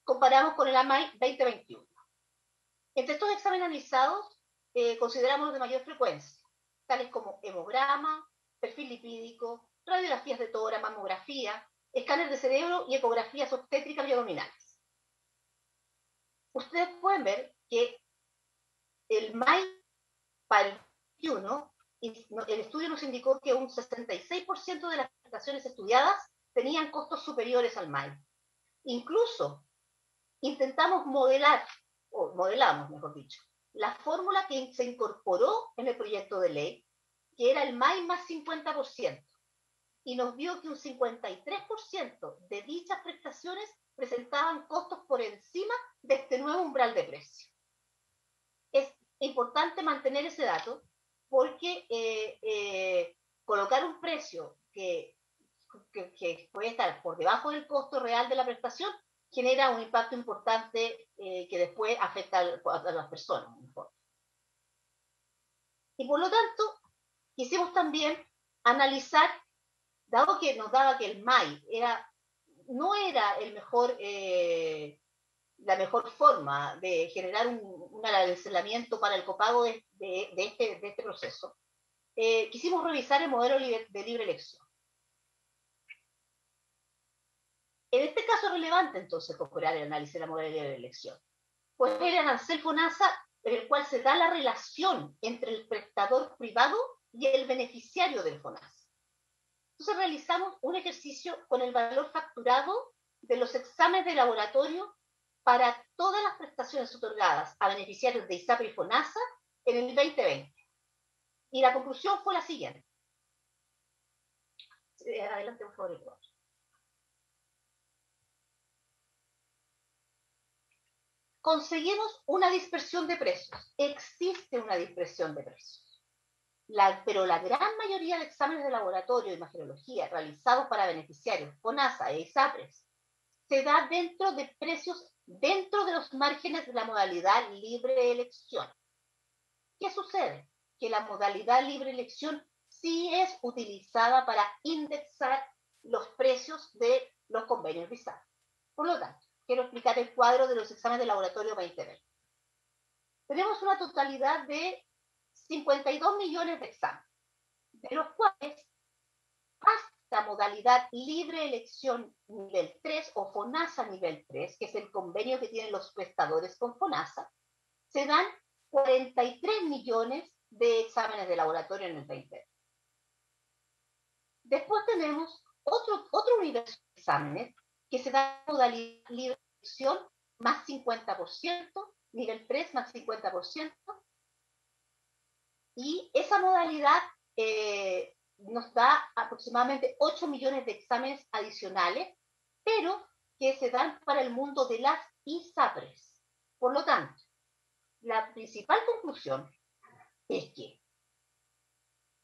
I: comparamos con el AMAI 2021. Entre estos exámenes analizados, consideramos los de mayor frecuencia, tales como hemograma, perfil lipídico, radiografías de tórax, mamografía, escáner de cerebro y ecografías obstétricas y abdominales. Ustedes pueden ver que el MAI para el 21, el estudio nos indicó que un 66% de las prestaciones estudiadas tenían costos superiores al MAI. Incluso intentamos modelamos, mejor dicho, la fórmula que se incorporó en el proyecto de ley, que era el MAI más 50%, y nos dio que un 53% de dichas prestaciones presentaban costos por encima de este nuevo umbral de precio. Es importante mantener ese dato porque colocar un precio que puede estar por debajo del costo real de la prestación genera un impacto importante que después afecta a las personas. Y por lo tanto, quisimos también analizar, dado que nos daba que el MAI no era la mejor forma de generar un arancelamiento para el copago de este proceso, quisimos revisar el modelo de libre elección. En este caso es relevante entonces incorporar el análisis de la modalidad de elección, pues el arancel FONASA en el cual se da la relación entre el prestador privado y el beneficiario del FONASA. Entonces realizamos un ejercicio con el valor facturado de los exámenes de laboratorio para todas las prestaciones otorgadas a beneficiarios de ISAPRE y FONASA en el 2020. Y la conclusión fue la siguiente. Adelante, por favor. Conseguimos una dispersión de precios. Existe una dispersión de precios. Pero la gran mayoría de exámenes de laboratorio de imagenología realizados para beneficiarios FONASA e ISAPRES se da dentro de precios, dentro de los márgenes de la modalidad libre elección. ¿Qué sucede? Que la modalidad libre elección sí es utilizada para indexar los precios de los convenios visados. Por lo tanto, quiero explicar el cuadro de los exámenes de laboratorio 2020. Tenemos una totalidad de 52 millones de exámenes, de los cuales hasta modalidad libre elección nivel 3 o FONASA nivel 3, que es el convenio que tienen los prestadores con FONASA, se dan 43 millones de exámenes de laboratorio en el 2020. Después tenemos otro universo de exámenes que se da en modalidad libre elección más 50%, nivel 3 más 50%, y esa modalidad nos da aproximadamente 8 millones de exámenes adicionales, pero que se dan para el mundo de las ISAPRES. Por lo tanto, la principal conclusión es que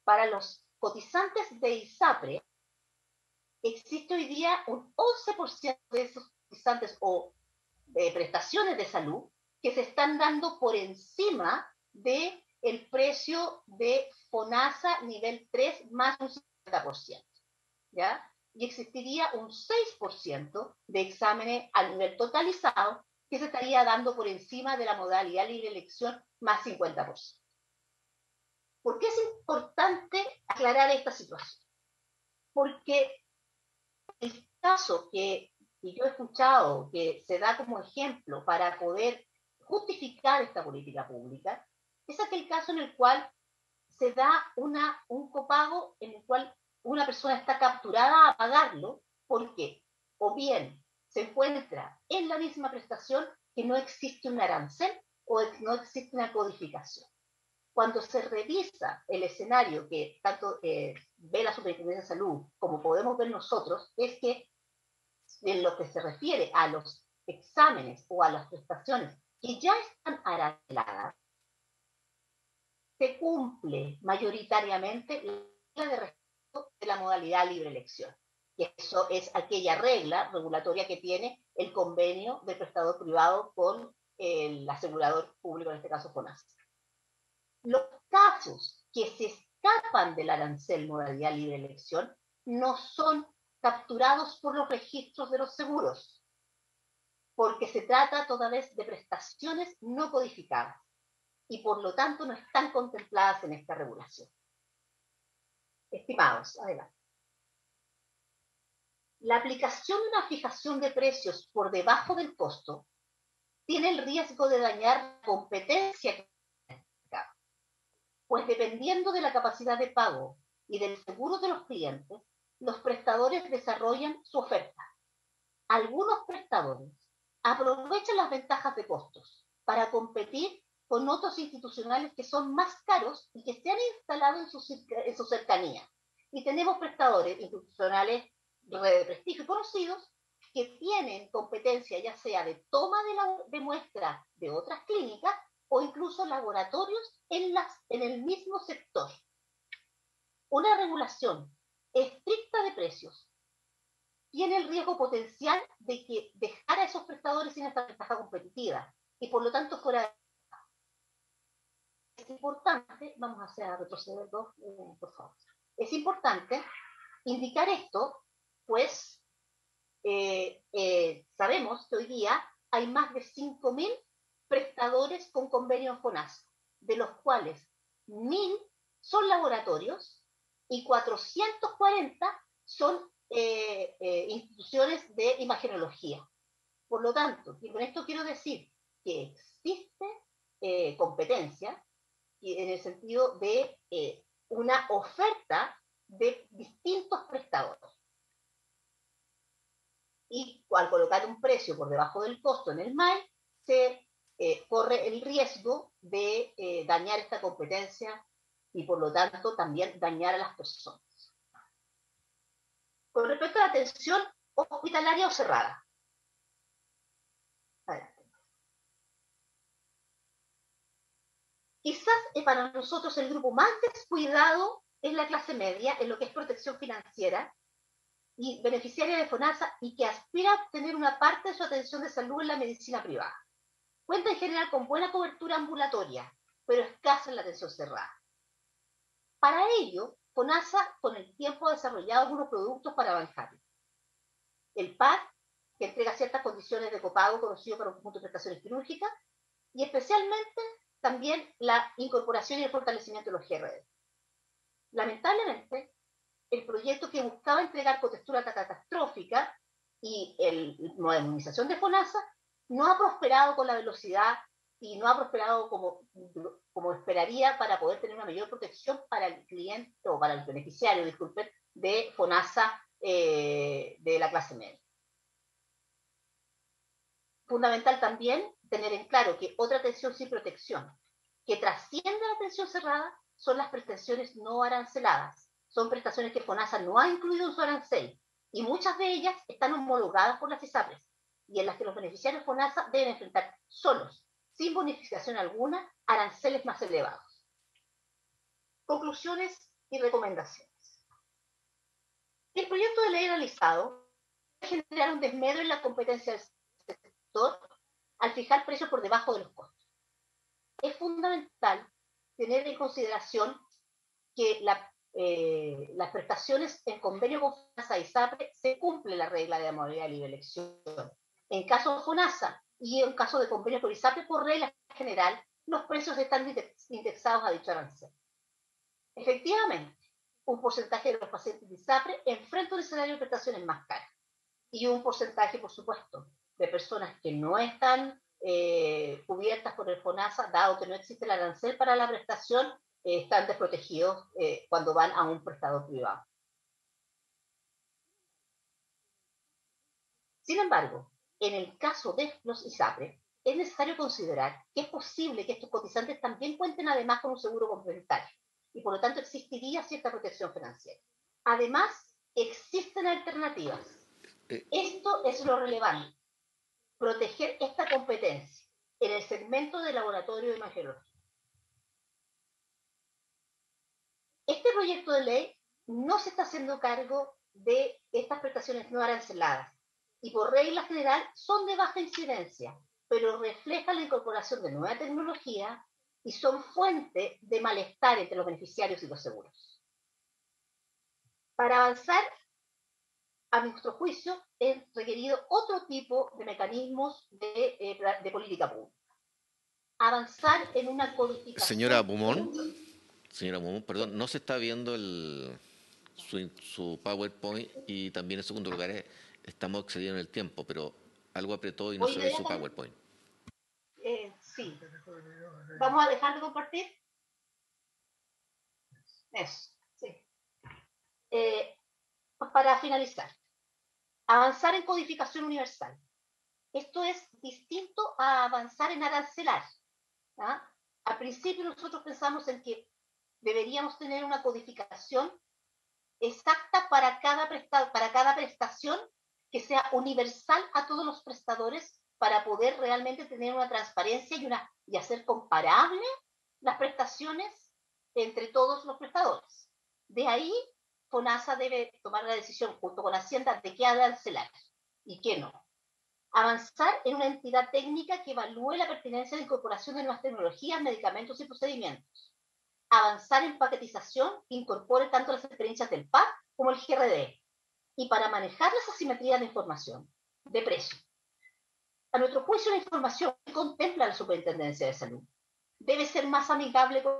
I: para los cotizantes de ISAPRE existe hoy día un 11% de esos cotizantes o de prestaciones de salud que se están dando por encima de el precio de FONASA nivel 3 más un 50%, ¿ya? Y existiría un 6% de exámenes a nivel totalizado que se estaría dando por encima de la modalidad libre elección más 50%. ¿Por qué es importante aclarar esta situación? Porque el caso que yo he escuchado que se da como ejemplo para poder justificar esta política pública es aquel caso en el cual se da un copago en el cual una persona está capturada a pagarlo porque o bien se encuentra en la misma prestación que no existe un arancel o no existe una codificación. Cuando se revisa el escenario que tanto ve la Superintendencia de Salud como podemos ver nosotros, es que en lo que se refiere a los exámenes o a las prestaciones que ya están aranceladas, se cumple mayoritariamente la regla de respeto de la modalidad libre elección. Y eso es aquella regla regulatoria que tiene el convenio del prestador privado con el asegurador público, en este caso FONASA. Los casos que se escapan del arancel modalidad libre elección no son capturados por los registros de los seguros, porque se trata toda vez de prestaciones no codificadas y por lo tanto no están contempladas en esta regulación. Estimados, adelante. La aplicación de una fijación de precios por debajo del costo tiene el riesgo de dañar la competencia que pues dependiendo de la capacidad de pago y del seguro de los clientes, los prestadores desarrollan su oferta. Algunos prestadores aprovechan las ventajas de costos para competir con otros institucionales que son más caros y que se han instalado en su cercanía. Y tenemos prestadores institucionales de prestigio y conocidos que tienen competencia ya sea de toma de muestras de otras clínicas o incluso laboratorios en el mismo sector. Una regulación estricta de precios tiene el riesgo potencial de que dejar a esos prestadores sin esta ventaja competitiva y por lo tanto fuera de... Es importante, vamos a retroceder dos, por favor. Es importante indicar esto, pues sabemos que hoy día hay más de 5.000 prestadores con convenio en FONASA, de los cuales 1.000 son laboratorios y 440 son instituciones de imagenología. Por lo tanto, y con esto quiero decir que existe competencia en el sentido de una oferta de distintos prestadores. Y al colocar un precio por debajo del costo en el MAI, se corre el riesgo de dañar esta competencia y por lo tanto también dañar a las personas. Con respecto a la atención hospitalaria o cerrada. Adelante. Quizás para nosotros el grupo más descuidado es la clase media en lo que es protección financiera y beneficiaria de FONASA y que aspira a obtener una parte de su atención de salud en la medicina privada. Cuenta en general con buena cobertura ambulatoria, pero escasa en la atención cerrada. Para ello, FONASA con el tiempo ha desarrollado algunos productos para avanzar. El PAD, que entrega ciertas condiciones de copago conocido para un conjunto de prestaciones quirúrgicas, y especialmente también la incorporación y el fortalecimiento de los GRD. Lamentablemente, el proyecto que buscaba entregar contextura catastrófica y la modernización de FONASA no ha prosperado con la velocidad y no ha prosperado como esperaría para poder tener una mayor protección para el cliente o para el beneficiario, disculpen, de FONASA de la clase media. Fundamental también tener en claro que otra atención sin protección que trasciende la atención cerrada son las prestaciones no aranceladas. Son prestaciones que FONASA no ha incluido en su arancel y muchas de ellas están homologadas por las ISAPRES y en las que los beneficiarios FONASA deben enfrentar solos, sin bonificación alguna, aranceles más elevados. Conclusiones y recomendaciones. El proyecto de ley analizado puede generar un desmedro en la competencia del sector al fijar precios por debajo de los costos. Es fundamental tener en consideración que las prestaciones en convenio con FONASA y ISAPRE se cumple la regla de amabilidad y libre elección. En caso de FONASA y en caso de convenio con ISAPRE, por regla general, los precios están indexados a dicho arancel. Efectivamente, un porcentaje de los pacientes de ISAPRE enfrenta un escenario de prestaciones más caras y un porcentaje, por supuesto, de personas que no están cubiertas por el FONASA, dado que no existe el arancel para la prestación, están desprotegidos cuando van a un prestador privado. Sin embargo, en el caso de los ISAPRE, es necesario considerar que es posible que estos cotizantes también cuenten además con un seguro complementario y por lo tanto existiría cierta protección financiera. Además, existen alternativas. Esto es lo relevante. Proteger esta competencia en el segmento de laboratorio de imagenología. Este proyecto de ley no se está haciendo cargo de estas prestaciones no aranceladas y por regla general son de baja incidencia, pero reflejan la incorporación de nueva tecnología y son fuente de malestar entre los beneficiarios y los seguros. Para avanzar, a nuestro juicio, es requerido otro tipo de mecanismos de política pública. Avanzar en una codificación...
A: Señora Beaumont, perdón, no se está viendo su PowerPoint y también en segundo lugar estamos excediendo en el tiempo, pero algo apretó y no se ve su PowerPoint.
I: Sí. ¿Vamos a dejar de compartir? Eso, sí. Para finalizar, avanzar en codificación universal. Esto es distinto a avanzar en arancelar. ¿Ah? Al principio nosotros pensamos en que deberíamos tener una codificación exacta para cada prestación que sea universal a todos los prestadores para poder realmente tener una transparencia y hacer comparable las prestaciones entre todos los prestadores. De ahí, FONASA debe tomar la decisión junto con Hacienda de qué arancelar y qué no. Avanzar en una entidad técnica que evalúe la pertinencia de incorporación de nuevas tecnologías, medicamentos y procedimientos. Avanzar en paquetización que incorpore tanto las experiencias del PAC como el GRD. Y para manejar las asimetrías de información, de precio. A nuestro juicio, la información que contempla la Superintendencia de Salud debe ser más amigable con...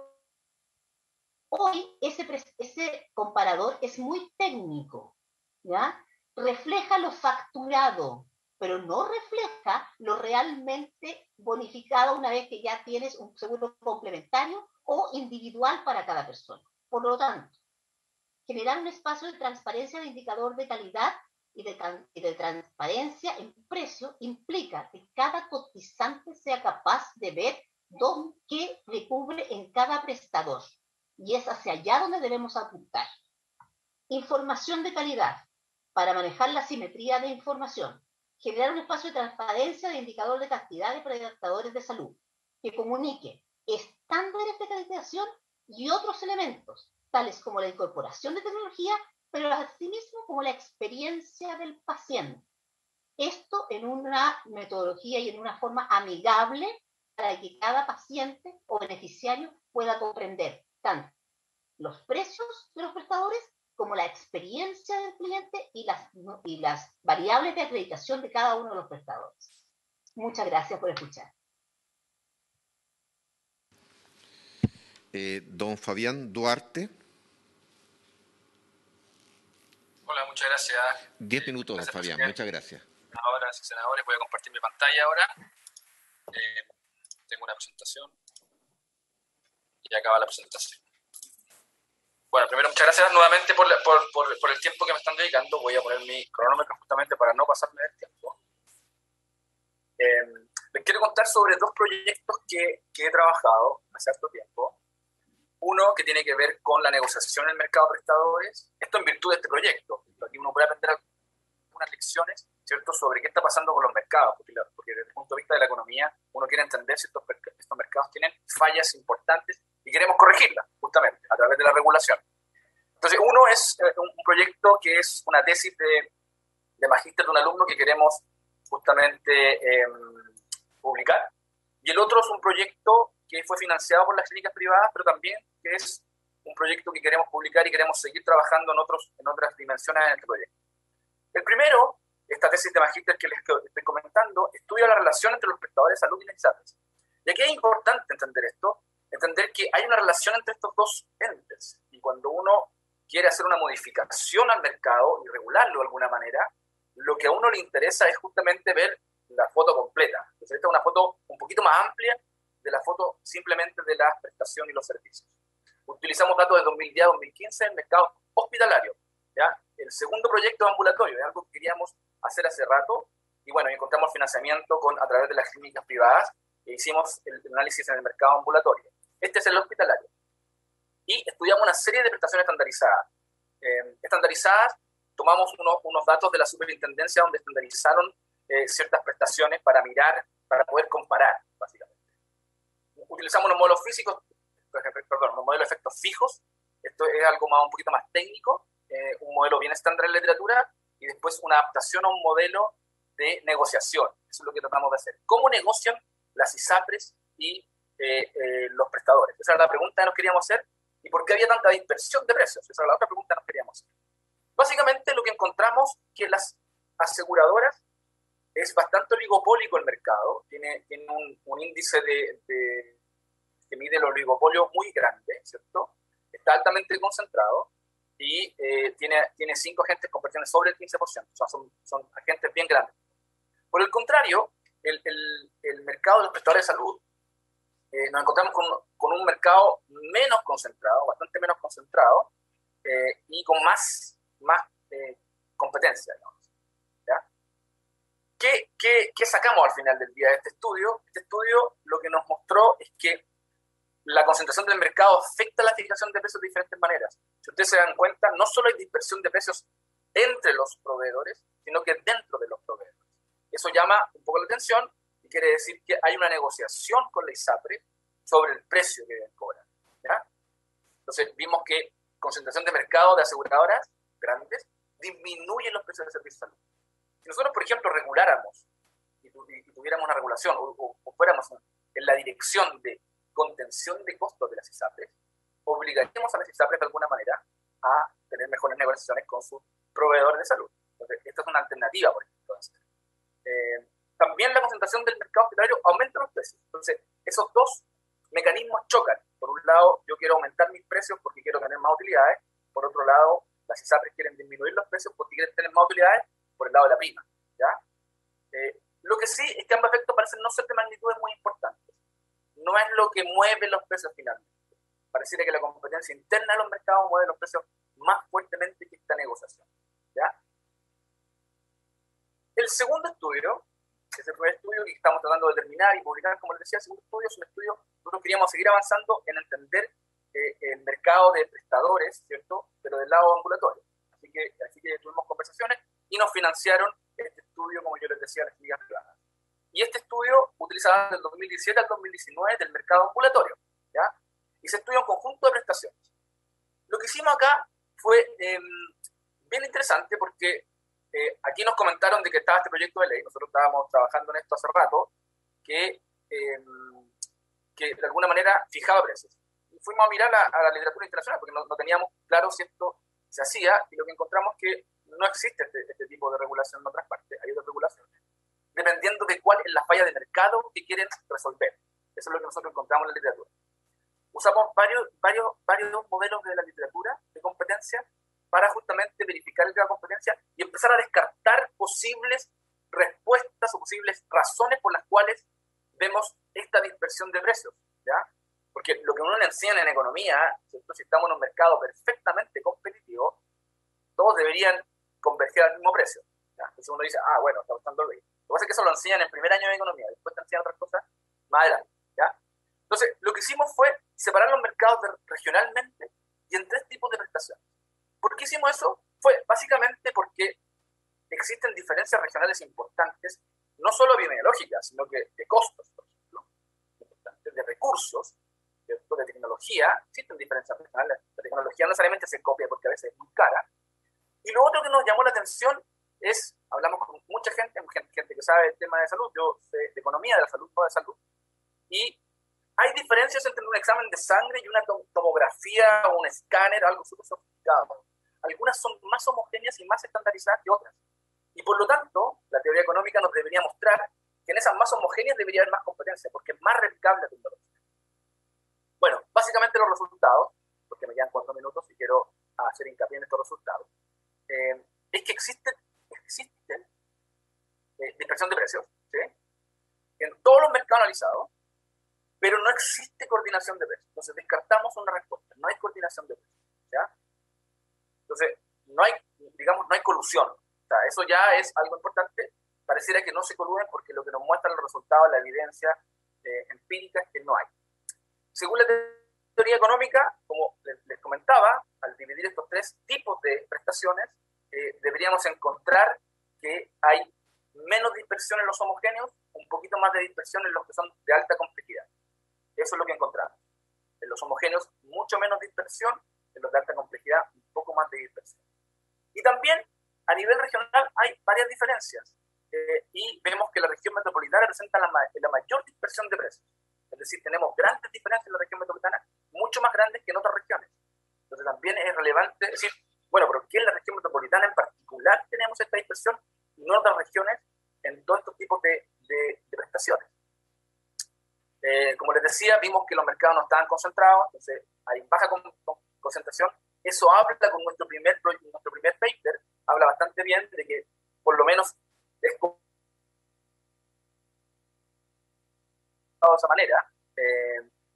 I: Hoy ese comparador es muy técnico, ¿ya? Refleja lo facturado, pero no refleja lo realmente bonificado una vez que ya tienes un seguro complementario o individual para cada persona. Por lo tanto, generar un espacio de transparencia de indicador de calidad y de transparencia en precio implica que cada cotizante sea capaz de ver qué le cubre en cada prestador. Y es hacia allá donde debemos apuntar. Información de calidad para manejar la simetría de información. Generar un espacio de transparencia de indicador de cantidad de prestadores de salud que comunique estándares de calificación y otros elementos, tales como la incorporación de tecnología pero asimismo como la experiencia del paciente. Esto en una metodología y en una forma amigable para que cada paciente o beneficiario pueda comprender tanto los precios de los prestadores como la experiencia del cliente y las variables de acreditación de cada uno de los prestadores. Muchas gracias por escuchar.
A: Don Fabián Duarte.
J: Hola, muchas gracias.
A: 10 minutos,
J: gracias,
A: Fabián,
J: presidente.
A: muchas gracias.
J: Senadoras y senadores, voy a compartir mi pantalla ahora. Tengo una presentación. Y acaba la presentación. Bueno, primero, muchas gracias nuevamente por el tiempo que me están dedicando. Voy a poner mi cronómetro justamente para no pasarme del tiempo. Les quiero contar sobre dos proyectos que he trabajado hace harto tiempo. Uno que tiene que ver con la negociación en el mercado de prestadores. Esto en virtud de este proyecto. Aquí uno puede aprender algunas lecciones, ¿cierto?, sobre qué está pasando con los mercados, porque desde el punto de vista de la economía uno quiere entender si estos mercados tienen fallas importantes y queremos corregirlas, justamente, a través de la regulación. Entonces, uno es un proyecto que es una tesis de magíster de un alumno que queremos justamente publicar, y el otro es un proyecto que fue financiado por las clínicas privadas, pero también que es un proyecto que queremos publicar y queremos seguir trabajando en otras dimensiones en este proyecto. El primero, esta tesis de magíster que les estoy comentando, estudia la relación entre los prestadores de salud y las ISAPRES. Y aquí es importante entender esto, entender que hay una relación entre estos dos entes, y cuando uno quiere hacer una modificación al mercado y regularlo de alguna manera, lo que a uno le interesa es justamente ver la foto completa. Entonces, esta es una foto un poquito más amplia de la foto simplemente de la prestación y los servicios. Utilizamos datos de 2010 a 2015 en el mercado hospitalario, ¿ya? El segundo proyecto ambulatorio, es algo que queríamos hacer hace rato, y bueno, encontramos financiamiento a través de las clínicas privadas e hicimos el análisis en el mercado ambulatorio. Este es el hospitalario. Y estudiamos una serie de prestaciones estandarizadas. Tomamos unos datos de la superintendencia donde estandarizaron ciertas prestaciones para mirar, para poder comparar, básicamente. Utilizamos unos modelos físicos, unos modelos de efectos fijos. Esto es algo un poquito más técnico, un modelo bien estándar en literatura, y después una adaptación a un modelo de negociación. Eso es lo que tratamos de hacer. ¿Cómo negocian las ISAPRES y los prestadores? Esa era la pregunta que nos queríamos hacer. ¿Y por qué había tanta dispersión de precios? Esa era la otra pregunta que nos queríamos hacer. Básicamente lo que encontramos que las aseguradoras es bastante oligopólico el mercado, tiene un índice que mide el oligopolio muy grande, ¿cierto? Está altamente concentrado y tiene 5 agentes con operaciones sobre el 15%, o sea, son agentes bien grandes. Por el contrario, el mercado de los prestadores de salud, nos encontramos con un mercado menos concentrado, bastante menos concentrado, y con más competencia, digamos. ¿Ya? ¿Qué sacamos al final del día de este estudio? Este estudio lo que nos mostró es que la concentración del mercado afecta la fijación de precios de diferentes maneras. Si ustedes se dan cuenta, no solo hay dispersión de precios entre los proveedores, sino que dentro de los proveedores. Eso llama un poco la atención y quiere decir que hay una negociación con la ISAPRE sobre el precio que deben cobrar, ¿ya? Entonces vimos que concentración de mercado de aseguradoras grandes disminuye los precios de servicios de salud. Si nosotros, por ejemplo, reguláramos y tuviéramos una regulación o fuéramos en la dirección de contención de costos de las ISAPRES, obligaríamos a las ISAPRES de alguna manera a tener mejores negociaciones con sus proveedores de salud. Entonces, esta es una alternativa, por ejemplo. También la concentración del mercado hospitalario aumenta los precios. Entonces, esos dos mecanismos chocan. Por un lado, yo quiero aumentar mis precios porque quiero tener más utilidades. Por otro lado, las ISAPRES quieren disminuir los precios porque quieren tener más utilidades por el lado de la prima, ¿ya? Lo que sí es que ambos efectos parecen no ser de magnitudes muy importantes. No es lo que mueve los precios finalmente. Pareciera que la competencia interna de los mercados mueve los precios más fuertemente que esta negociación, ¿ya? El segundo estudio, que es el primer estudio que estamos tratando de terminar y publicar, como les decía, el segundo estudio es un estudio, nosotros queríamos seguir avanzando en entender el mercado de prestadores, ¿cierto?, pero del lado ambulatorio. Así que tuvimos conversaciones y nos financiaron este estudio, como yo les decía, las clínicas privadas. Y este estudio utilizaba del 2017 al 2019 del mercado ambulatorio, ¿ya? Y se estudia un conjunto de prestaciones. Lo que hicimos acá fue bien interesante porque aquí nos comentaron de que estaba este proyecto de ley, nosotros estábamos trabajando en esto hace rato, que de alguna manera fijaba precios. Y fuimos a mirar a la literatura internacional porque no teníamos claro si esto se hacía, y lo que encontramos es que no existe este tipo de regulación en otras partes, hay otras regulaciones, dependiendo de cuál es la falla de mercado que quieren resolver. Eso es lo que nosotros encontramos en la literatura. Usamos varios modelos de la literatura de competencia para justamente verificar el grado de competencia y empezar a descartar posibles respuestas o posibles razones por las cuales vemos esta dispersión de precios, ¿ya? Porque lo que uno le enseña en economía, ¿cierto? Si estamos en un mercado perfectamente competitivo, todos deberían converger al mismo precio, ¿ya? Entonces uno dice, bueno, está costando el rey. Lo que pasa es que eso lo enseñan en primer año de economía, después te enseñan otras cosas más adelante, ¿ya? Entonces, lo que hicimos fue separar los mercados regionalmente y en 3 tipos de prestaciones. ¿Por qué hicimos eso? Fue básicamente porque existen diferencias regionales importantes, no solo epidemiológicas, sino que de costos, por ejemplo, de recursos, de tecnología. Existen diferencias regionales. La tecnología no necesariamente se copia porque a veces es muy cara. Y lo otro que nos llamó la atención es, hablamos con mucha gente que sabe el tema de salud, yo sé de economía de la salud, no de salud, y hay diferencias entre un examen de sangre y una tomografía o un escáner, algo súper sofisticado. Algunas son más homogéneas y más estandarizadas que otras. Y por lo tanto, la teoría económica nos debería mostrar que en esas más homogéneas debería haber más competencia, porque es más replicable la tecnología. Bueno, básicamente los resultados, porque me quedan 4 minutos y quiero hacer hincapié en estos resultados, es que existe dispersión de precios, ¿sí? En todos los mercados analizados, pero no existe coordinación de precios. Entonces descartamos una respuesta, no hay coordinación de precios, ¿ya? Entonces no hay colusión. O sea, eso ya es algo importante. Pareciera que no se coluden porque lo que nos muestran los resultados, la evidencia empírica es que no hay. Según la teoría económica, como les comentaba, al dividir estos 3 tipos de prestaciones, deberíamos encontrar que hay menos dispersión en los homogéneos, un poquito más de dispersión en los que son de alta complejidad. Eso es lo que encontramos. En los homogéneos, mucho menos dispersión, en los de alta complejidad, un poco más de dispersión. Y también, a nivel regional, hay varias diferencias. Y vemos que la región metropolitana presenta la mayor dispersión de precios. Es decir, tenemos grandes diferencias en la región metropolitana, mucho más grandes que en otras regiones. Entonces también es relevante decir, bueno, pero ¿qué en la región metropolitana en particular tenemos esta dispersión y no en otras regiones en todos estos tipos de prestaciones? Como les decía, vimos que los mercados no estaban concentrados, entonces hay baja concentración. Eso habla con nuestro primer paper, habla bastante bien de que por lo menos es de esa manera.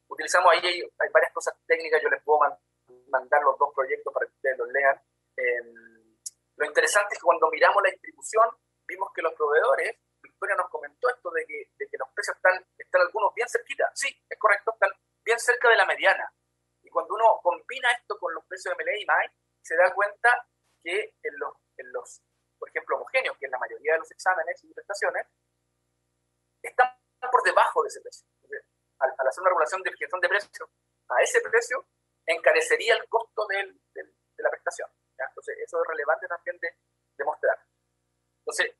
J: Utilizamos ahí, hay varias cosas técnicas, yo les puedo mandar los 2 proyectos para que ustedes los lean. Lo interesante es que cuando miramos la distribución, vimos que los proveedores, Victoria nos comentó esto de que los precios están algunos bien cerquita. Sí, es correcto, están bien cerca de la mediana. Y cuando uno combina esto con los precios de MLA y MAI, se da cuenta que en los, por ejemplo, homogéneos, que es la mayoría de los exámenes y prestaciones, están por debajo de ese precio. Entonces, al hacer una regulación de fijación de precios a ese precio, encarecería el costo de la prestación, ¿ya? Entonces, eso es relevante también de mostrar. Entonces,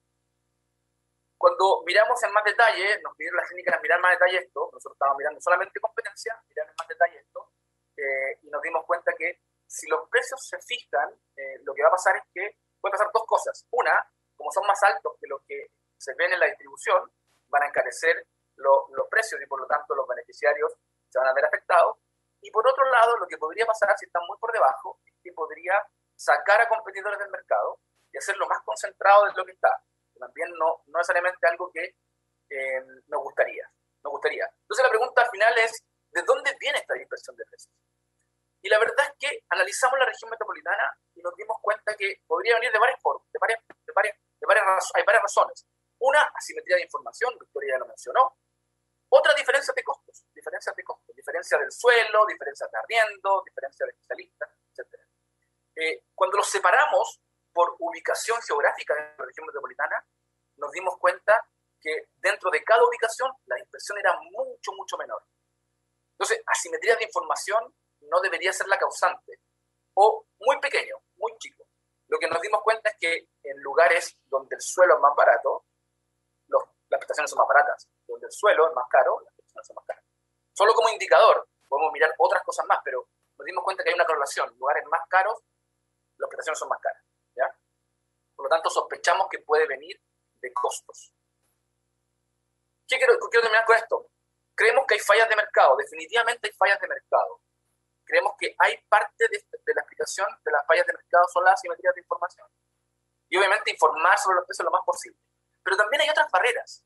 J: cuando miramos en más detalle, nos pidieron las clínicas mirar más detalle esto, nosotros estábamos mirando solamente competencia, mirar en más detalle esto, y nos dimos cuenta que si los precios se fijan, lo que va a pasar es que pueden pasar 2 cosas. Una, como son más altos que los que se ven en la distribución, van a encarecer los precios y por lo tanto los beneficiarios se van a ver afectados. Y por otro lado, lo que podría pasar si están muy por debajo es que podría sacar a competidores del mercado y hacerlo más concentrado de lo que está. También no necesariamente algo que nos gustaría. Entonces la pregunta al final es, ¿de dónde viene esta dispersión de precios? Y la verdad es que analizamos la región metropolitana y nos dimos cuenta que podría venir de varias formas, hay varias razones. Una, asimetría de información, Victoria ya lo mencionó. Otra, diferencias de costos, diferencia del suelo, diferencias de arriendo, diferencias de especialistas, etc. Cuando los separamos por ubicación geográfica de la región metropolitana, nos dimos cuenta que dentro de cada ubicación la dispersión era mucho, mucho menor. Entonces, asimetría de información no debería ser la causante, o muy pequeño, muy chico. lo que nos dimos cuenta es que en lugares donde el suelo es más barato, las prestaciones son más baratas. Donde el suelo es más caro, las prestaciones son más caras. Solo como indicador, podemos mirar otras cosas más, pero nos dimos cuenta que hay una correlación. En lugares más caros, las prestaciones son más caras, ¿ya? Por lo tanto, sospechamos que puede venir de costos. ¿Qué quiero terminar con esto? Creemos que hay fallas de mercado, definitivamente hay fallas de mercado. Creemos que hay parte de la explicación de las fallas de mercado son las asimetrías de información. Y obviamente informar sobre los precios lo más posible. Pero también hay otras barreras.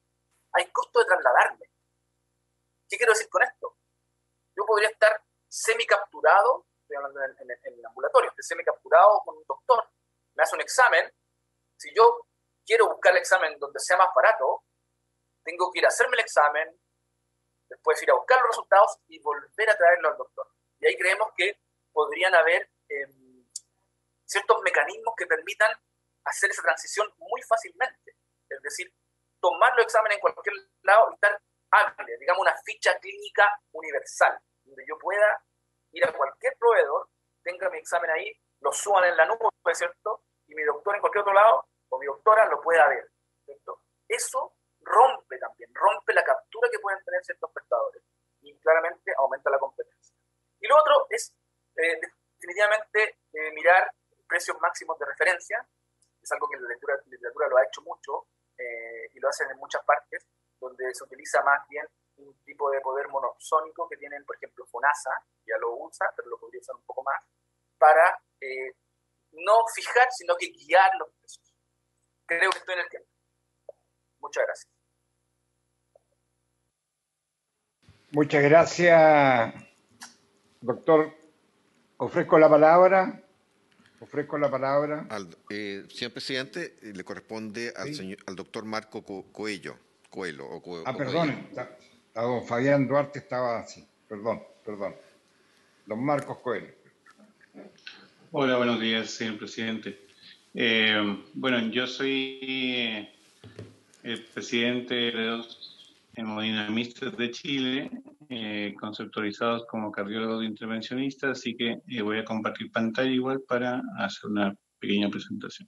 J: Hay costo de trasladarme. ¿Qué quiero decir con esto? Yo podría estar semicapturado, estoy hablando en el ambulatorio, estoy semicapturado con un doctor, me hace un examen. Si yo quiero buscar el examen donde sea más barato, tengo que ir a hacerme el examen, después ir a buscar los resultados y volver a traerlo al doctor. Y ahí creemos que podrían haber ciertos mecanismos que permitan hacer esa transición muy fácilmente. Es decir, tomar los exámenes en cualquier lado y estar hábil, digamos una ficha clínica universal, donde yo pueda ir a cualquier proveedor, tenga mi examen ahí, lo suban en la nube, ¿cierto? Y mi doctor en cualquier otro lado, o mi doctora lo pueda ver, ¿cierto? Eso rompe la captura que pueden tener ciertos prestadores y claramente aumenta la competencia. Y lo otro es definitivamente mirar precios máximos de referencia, es algo que la literatura lo ha hecho mucho y lo hacen en muchas partes, donde se utiliza más bien un tipo de poder monopsónico que tienen, por ejemplo, FONASA, ya lo usa, pero lo podría usar un poco más, para no fijar, sino que guiar los precios. Creo que estoy en el tiempo. Muchas gracias.
B: Muchas gracias, doctor. Ofrezco la palabra.
A: Señor presidente, le corresponde al doctor Marco Coelho.
B: Perdón, a don Fabián Duarte estaba así. Perdón. Don Marcos Coelho.
K: Hola, buenos días, señor presidente. Bueno, yo soy el presidente de los hemodinamistas de Chile, conceptualizados como cardiólogos intervencionistas, así que voy a compartir pantalla igual para hacer una pequeña presentación.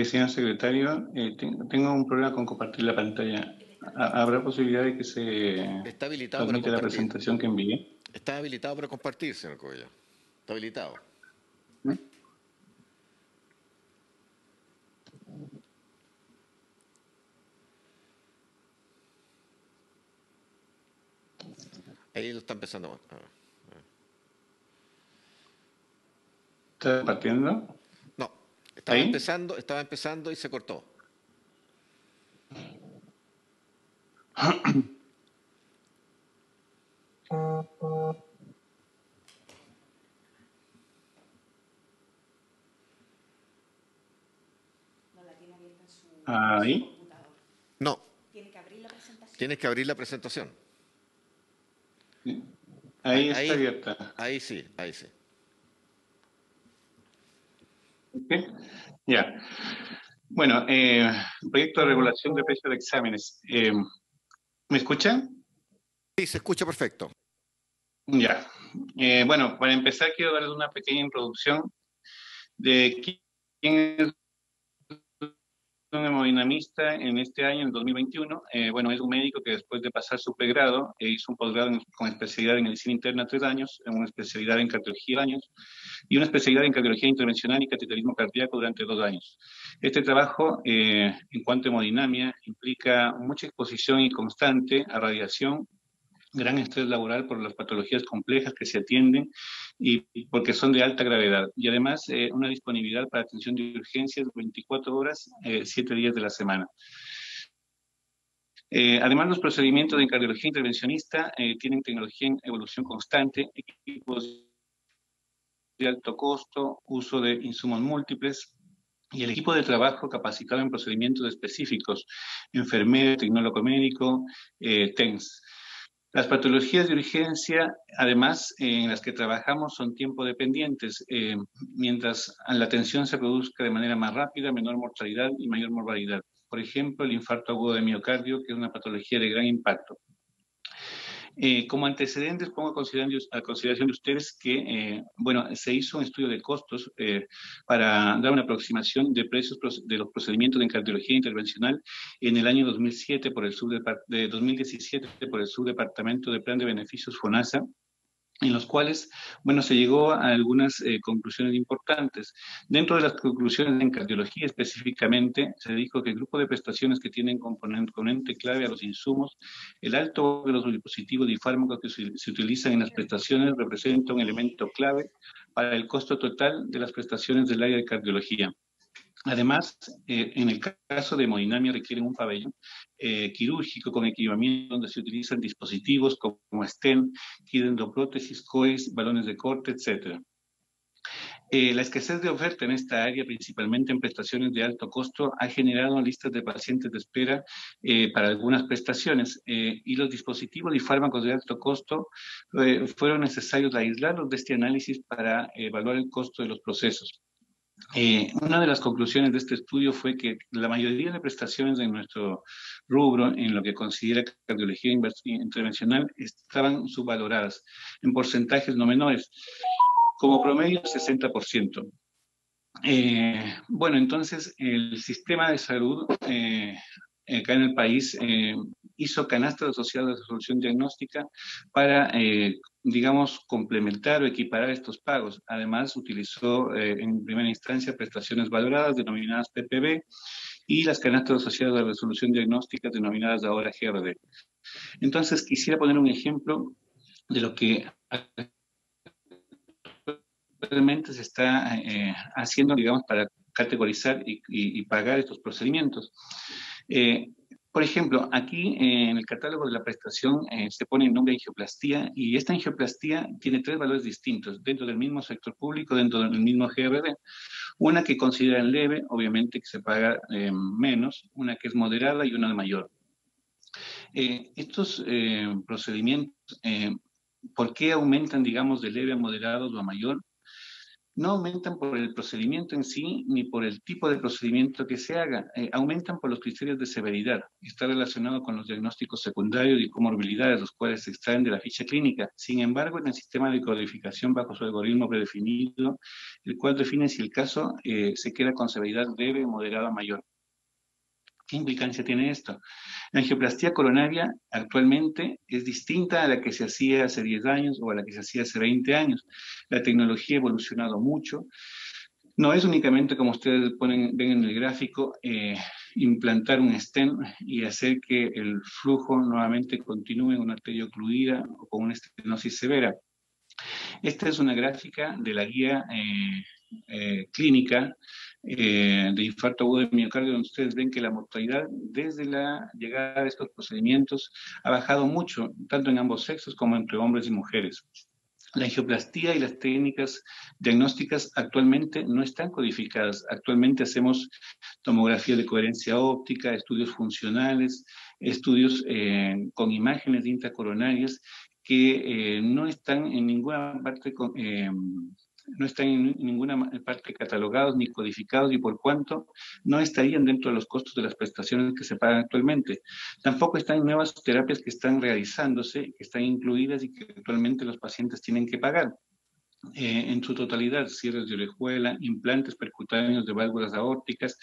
K: Señor secretario, tengo un problema con compartir la pantalla. ¿Habrá posibilidad de que se
A: está habilitado
K: transmita la presentación que envié?
A: Está habilitado para compartir, señor Coelho. Está habilitado. Ahí lo está empezando.
K: ¿Está compartiendo?
A: No, estaba empezando y se cortó.
K: ¿Ahí?
A: No. Tienes que abrir la presentación.
K: Ahí está abierta.
A: Ahí sí.
K: Okay. Ya. Bueno, proyecto de regulación de precios de exámenes. ¿Me escuchan?
A: Sí, se escucha perfecto.
K: Ya. Bueno, para empezar quiero darles una pequeña introducción de quién es un hemodinamista en este año, en el 2021. Bueno, es un médico que después de pasar su pregrado hizo un posgrado con especialidad en medicina interna 3 años, una especialidad en cardiología 2 años y una especialidad en cardiología intervencional y cateterismo cardíaco durante 2 años. Este trabajo, en cuanto a hemodinamia, implica mucha exposición y constante a radiación, gran estrés laboral por las patologías complejas que se atienden y porque son de alta gravedad. Y además una disponibilidad para atención de urgencias 24 horas, 7 días de la semana. Además, los procedimientos de cardiología intervencionista tienen tecnología en evolución constante, equipos de alto costo, uso de insumos múltiples, y el equipo de trabajo capacitado en procedimientos específicos, enfermero, tecnólogo médico, TENS. Las patologías de urgencia, además, en las que trabajamos son tiempo dependientes, mientras la atención se produzca de manera más rápida, menor mortalidad y mayor mortalidad. Por ejemplo, el infarto agudo de miocardio, que es una patología de gran impacto. Como antecedentes, pongo a consideración de ustedes que, bueno, se hizo un estudio de costos para dar una aproximación de precios de los procedimientos de cardiología intervencional en el año 2017 por el Subdepartamento de Plan de Beneficios FONASA, en los cuales, bueno, se llegó a algunas conclusiones importantes. Dentro de las conclusiones en cardiología específicamente, se dijo que el grupo de prestaciones que tienen componente clave a los insumos, el alto de los dispositivos y fármacos que se utilizan en las prestaciones representa un elemento clave para el costo total de las prestaciones del área de cardiología. Además, en el caso de hemodinamia requieren un pabellón quirúrgico con equipamiento donde se utilizan dispositivos como stent, endoprótesis, COEs, balones de corte, etc. La escasez de oferta en esta área, principalmente en prestaciones de alto costo, ha generado listas de pacientes de espera para algunas prestaciones y los dispositivos y fármacos de alto costo fueron necesarios aislarlos de este análisis para evaluar el costo de los procesos. Una de las conclusiones de este estudio fue que la mayoría de prestaciones en nuestro rubro, en lo que considera cardiología intervencional, estaban subvaloradas en porcentajes no menores, como promedio 60%. Bueno, entonces el sistema de salud acá en el país hizo canastas asociadas a resolución diagnóstica para, digamos, complementar o equiparar estos pagos. Además, utilizó en primera instancia prestaciones valoradas denominadas PPV y las canastas asociadas a resolución diagnóstica denominadas ahora GRD. Entonces, quisiera poner un ejemplo de lo que realmente se está haciendo, digamos, para categorizar y pagar estos procedimientos. Por ejemplo, aquí en el catálogo de la prestación se pone el nombre de angioplastía y esta angioplastía tiene 3 valores distintos dentro del mismo sector público, dentro del mismo GRD. Una que consideran leve, obviamente que se paga menos, una que es moderada y una mayor. Estos procedimientos, ¿por qué aumentan, digamos, de leve a moderados o a mayor? No aumentan por el procedimiento en sí, ni por el tipo de procedimiento que se haga. Aumentan por los criterios de severidad. Está relacionado con los diagnósticos secundarios y comorbilidades, los cuales se extraen de la ficha clínica. Sin embargo, en el sistema de codificación bajo su algoritmo predefinido, el cual define si el caso se queda con severidad leve, moderada o mayor. ¿Qué implicancia tiene esto? La angioplastía coronaria actualmente es distinta a la que se hacía hace 10 años o a la que se hacía hace 20 años. La tecnología ha evolucionado mucho. No es únicamente, como ustedes ven en el gráfico, implantar un stent y hacer que el flujo nuevamente continúe en una arteria ocluida o con una estenosis severa. Esta es una gráfica de la guía clínica de infarto agudo de miocardio, donde ustedes ven que la mortalidad desde la llegada de estos procedimientos ha bajado mucho, tanto en ambos sexos como entre hombres y mujeres. La angioplastía y las técnicas diagnósticas actualmente no están codificadas. Actualmente hacemos tomografía de coherencia óptica, estudios funcionales, estudios con imágenes intracoronarias que no están en ninguna parte catalogados ni codificados y por cuanto no estarían dentro de los costos de las prestaciones que se pagan actualmente. Tampoco están nuevas terapias que están realizándose, que están incluidas y que actualmente los pacientes tienen que pagar. En su totalidad, cierres de orejuela, implantes percutáneos de válvulas aórticas,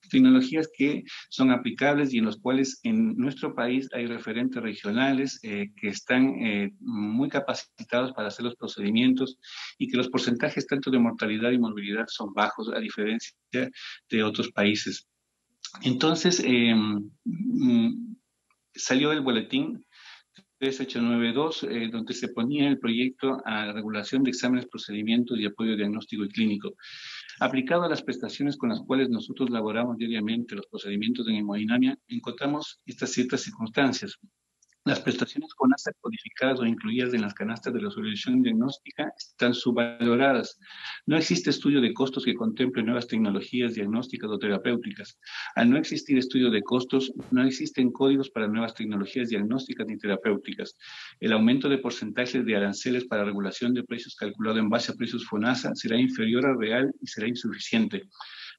K: tecnologías que son aplicables y en los cuales en nuestro país hay referentes regionales que están muy capacitados para hacer los procedimientos y que los porcentajes tanto de mortalidad y morbilidad son bajos a diferencia de otros países. Entonces, salió el boletín 3892, donde se ponía el proyecto a la regulación de exámenes, procedimientos y apoyo diagnóstico y clínico. Aplicado a las prestaciones con las cuales nosotros laboramos diariamente, los procedimientos de hemodinamia, encontramos estas ciertas circunstancias. Las prestaciones FONASA codificadas o incluidas en las canastas de la solución diagnóstica están subvaloradas. No existe estudio de costos que contemple nuevas tecnologías diagnósticas o terapéuticas. Al no existir estudio de costos, no existen códigos para nuevas tecnologías diagnósticas ni terapéuticas. El aumento de porcentajes de aranceles para regulación de precios calculado en base a precios FONASA será inferior al real y será insuficiente.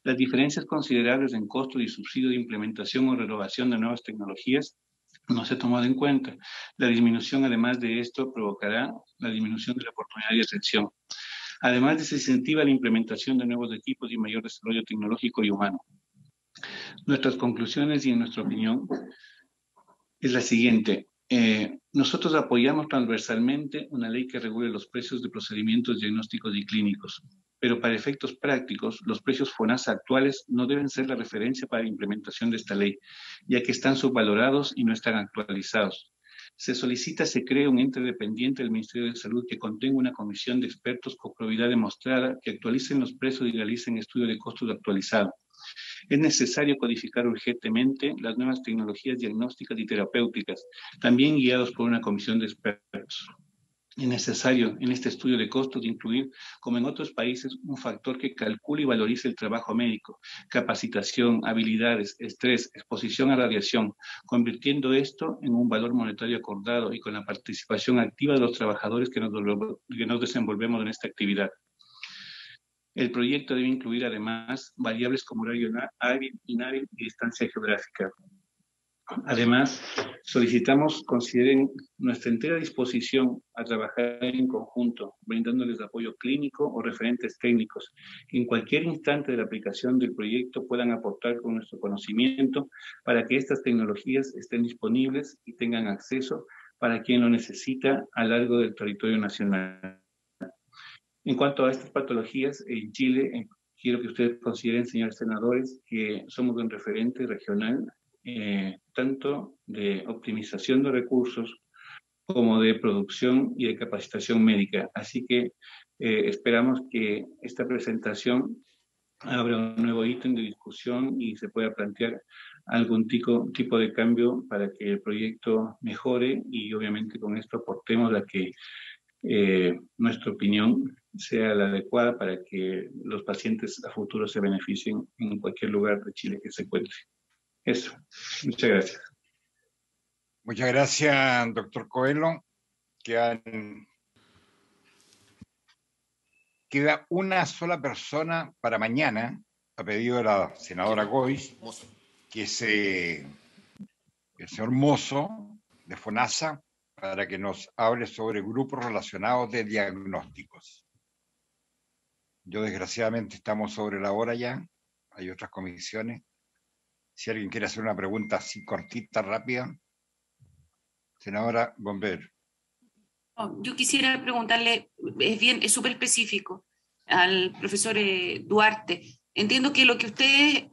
K: Las diferencias considerables en costos y subsidio de implementación o renovación de nuevas tecnologías no se ha tomado en cuenta. La disminución, además de esto, provocará la disminución de la oportunidad de atención. Además, desincentiva la implementación de nuevos equipos y mayor desarrollo tecnológico y humano. Nuestras conclusiones y en nuestra opinión es la siguiente. Nosotros apoyamos transversalmente una ley que regule los precios de procedimientos diagnósticos y clínicos, pero para efectos prácticos, los precios FONASA actuales no deben ser la referencia para la implementación de esta ley, ya que están subvalorados y no están actualizados. Se solicita se cree un ente dependiente del Ministerio de Salud que contenga una comisión de expertos con probidad demostrada que actualicen los precios y realicen estudio de costos actualizado. Es necesario codificar urgentemente las nuevas tecnologías diagnósticas y terapéuticas, también guiados por una comisión de expertos. Es necesario en este estudio de costos incluir, como en otros países, un factor que calcule y valorice el trabajo médico, capacitación, habilidades, estrés, exposición a radiación, convirtiendo esto en un valor monetario acordado y con la participación activa de los trabajadores que nos desenvolvemos en esta actividad. El proyecto debe incluir además variables como horario hábil, inhábil y distancia geográfica. Además, solicitamos consideren nuestra entera disposición a trabajar en conjunto, brindándoles apoyo clínico o referentes técnicos, que en cualquier instante de la aplicación del proyecto puedan aportar con nuestro conocimiento para que estas tecnologías estén disponibles y tengan acceso para quien lo necesita a lo largo del territorio nacional. En cuanto a estas patologías, en Chile, quiero que ustedes consideren, señores senadores, que somos un referente regional, tanto de optimización de recursos como de producción y de capacitación médica. Así que esperamos que esta presentación abra un nuevo ítem de discusión y se pueda plantear algún tipo de cambio para que el proyecto mejore y obviamente con esto aportemos a que nuestra opinión sea la adecuada para que los pacientes a futuro se beneficien en cualquier lugar de Chile que se encuentre. Eso. Muchas gracias.
B: Muchas gracias, doctor Coelho. Queda una sola persona para mañana, a pedido de la senadora Gois, que es el señor Mozo, de FONASA, para que nos hable sobre grupos relacionados de diagnósticos. Yo, desgraciadamente, estamos sobre la hora ya. Hay otras comisiones. Si alguien quiere hacer una pregunta así cortita, rápida. Senadora Bomber.
E: Yo quisiera preguntarle, es súper específico, al profesor Duarte. Entiendo que lo que ustedes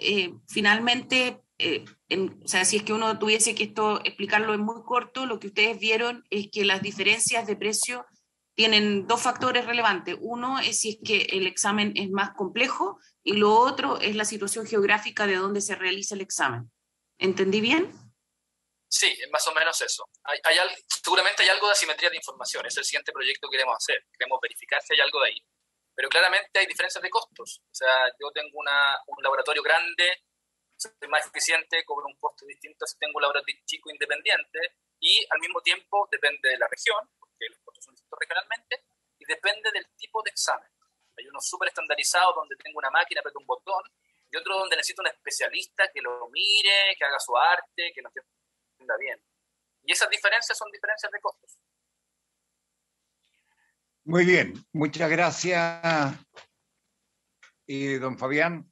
E: finalmente, o sea, si es que uno tuviese que explicarlo en muy corto, lo que ustedes vieron es que las diferencias de precio tienen dos factores relevantes. Uno es si es que el examen es más complejo y lo otro es la situación geográfica de donde se realiza el examen. ¿Entendí bien?
J: Sí, es más o menos eso. Seguramente hay algo de asimetría de información. Es el siguiente proyecto que queremos hacer. Queremos verificar si hay algo de ahí. Pero claramente hay diferencias de costos. O sea, yo tengo un laboratorio grande, soy más eficiente, cobro un costo distinto si tengo un laboratorio chico independiente, y al mismo tiempo depende de la región, porque los costos son distintos regionalmente, y depende del tipo de examen. Hay unos súper estandarizados donde tengo una máquina, aprieto un botón, y otro donde necesito un especialista que lo mire, que haga su arte, que nos entienda bien. Y esas diferencias son diferencias de costos.
B: Muy bien, muchas gracias, don Fabián,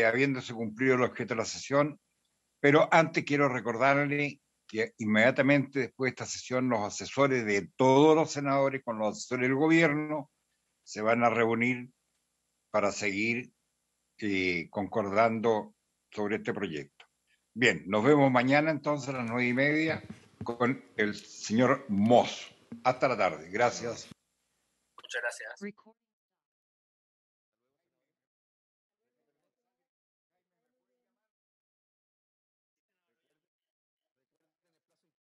B: habiéndose cumplido el objeto de la sesión. Pero antes quiero recordarle que inmediatamente después de esta sesión los asesores de todos los senadores con los asesores del gobierno se van a reunir para seguir concordando sobre este proyecto. Bien, nos vemos mañana entonces a las 9:30 con el señor Mozo. Hasta la tarde. Gracias.
J: Muchas gracias.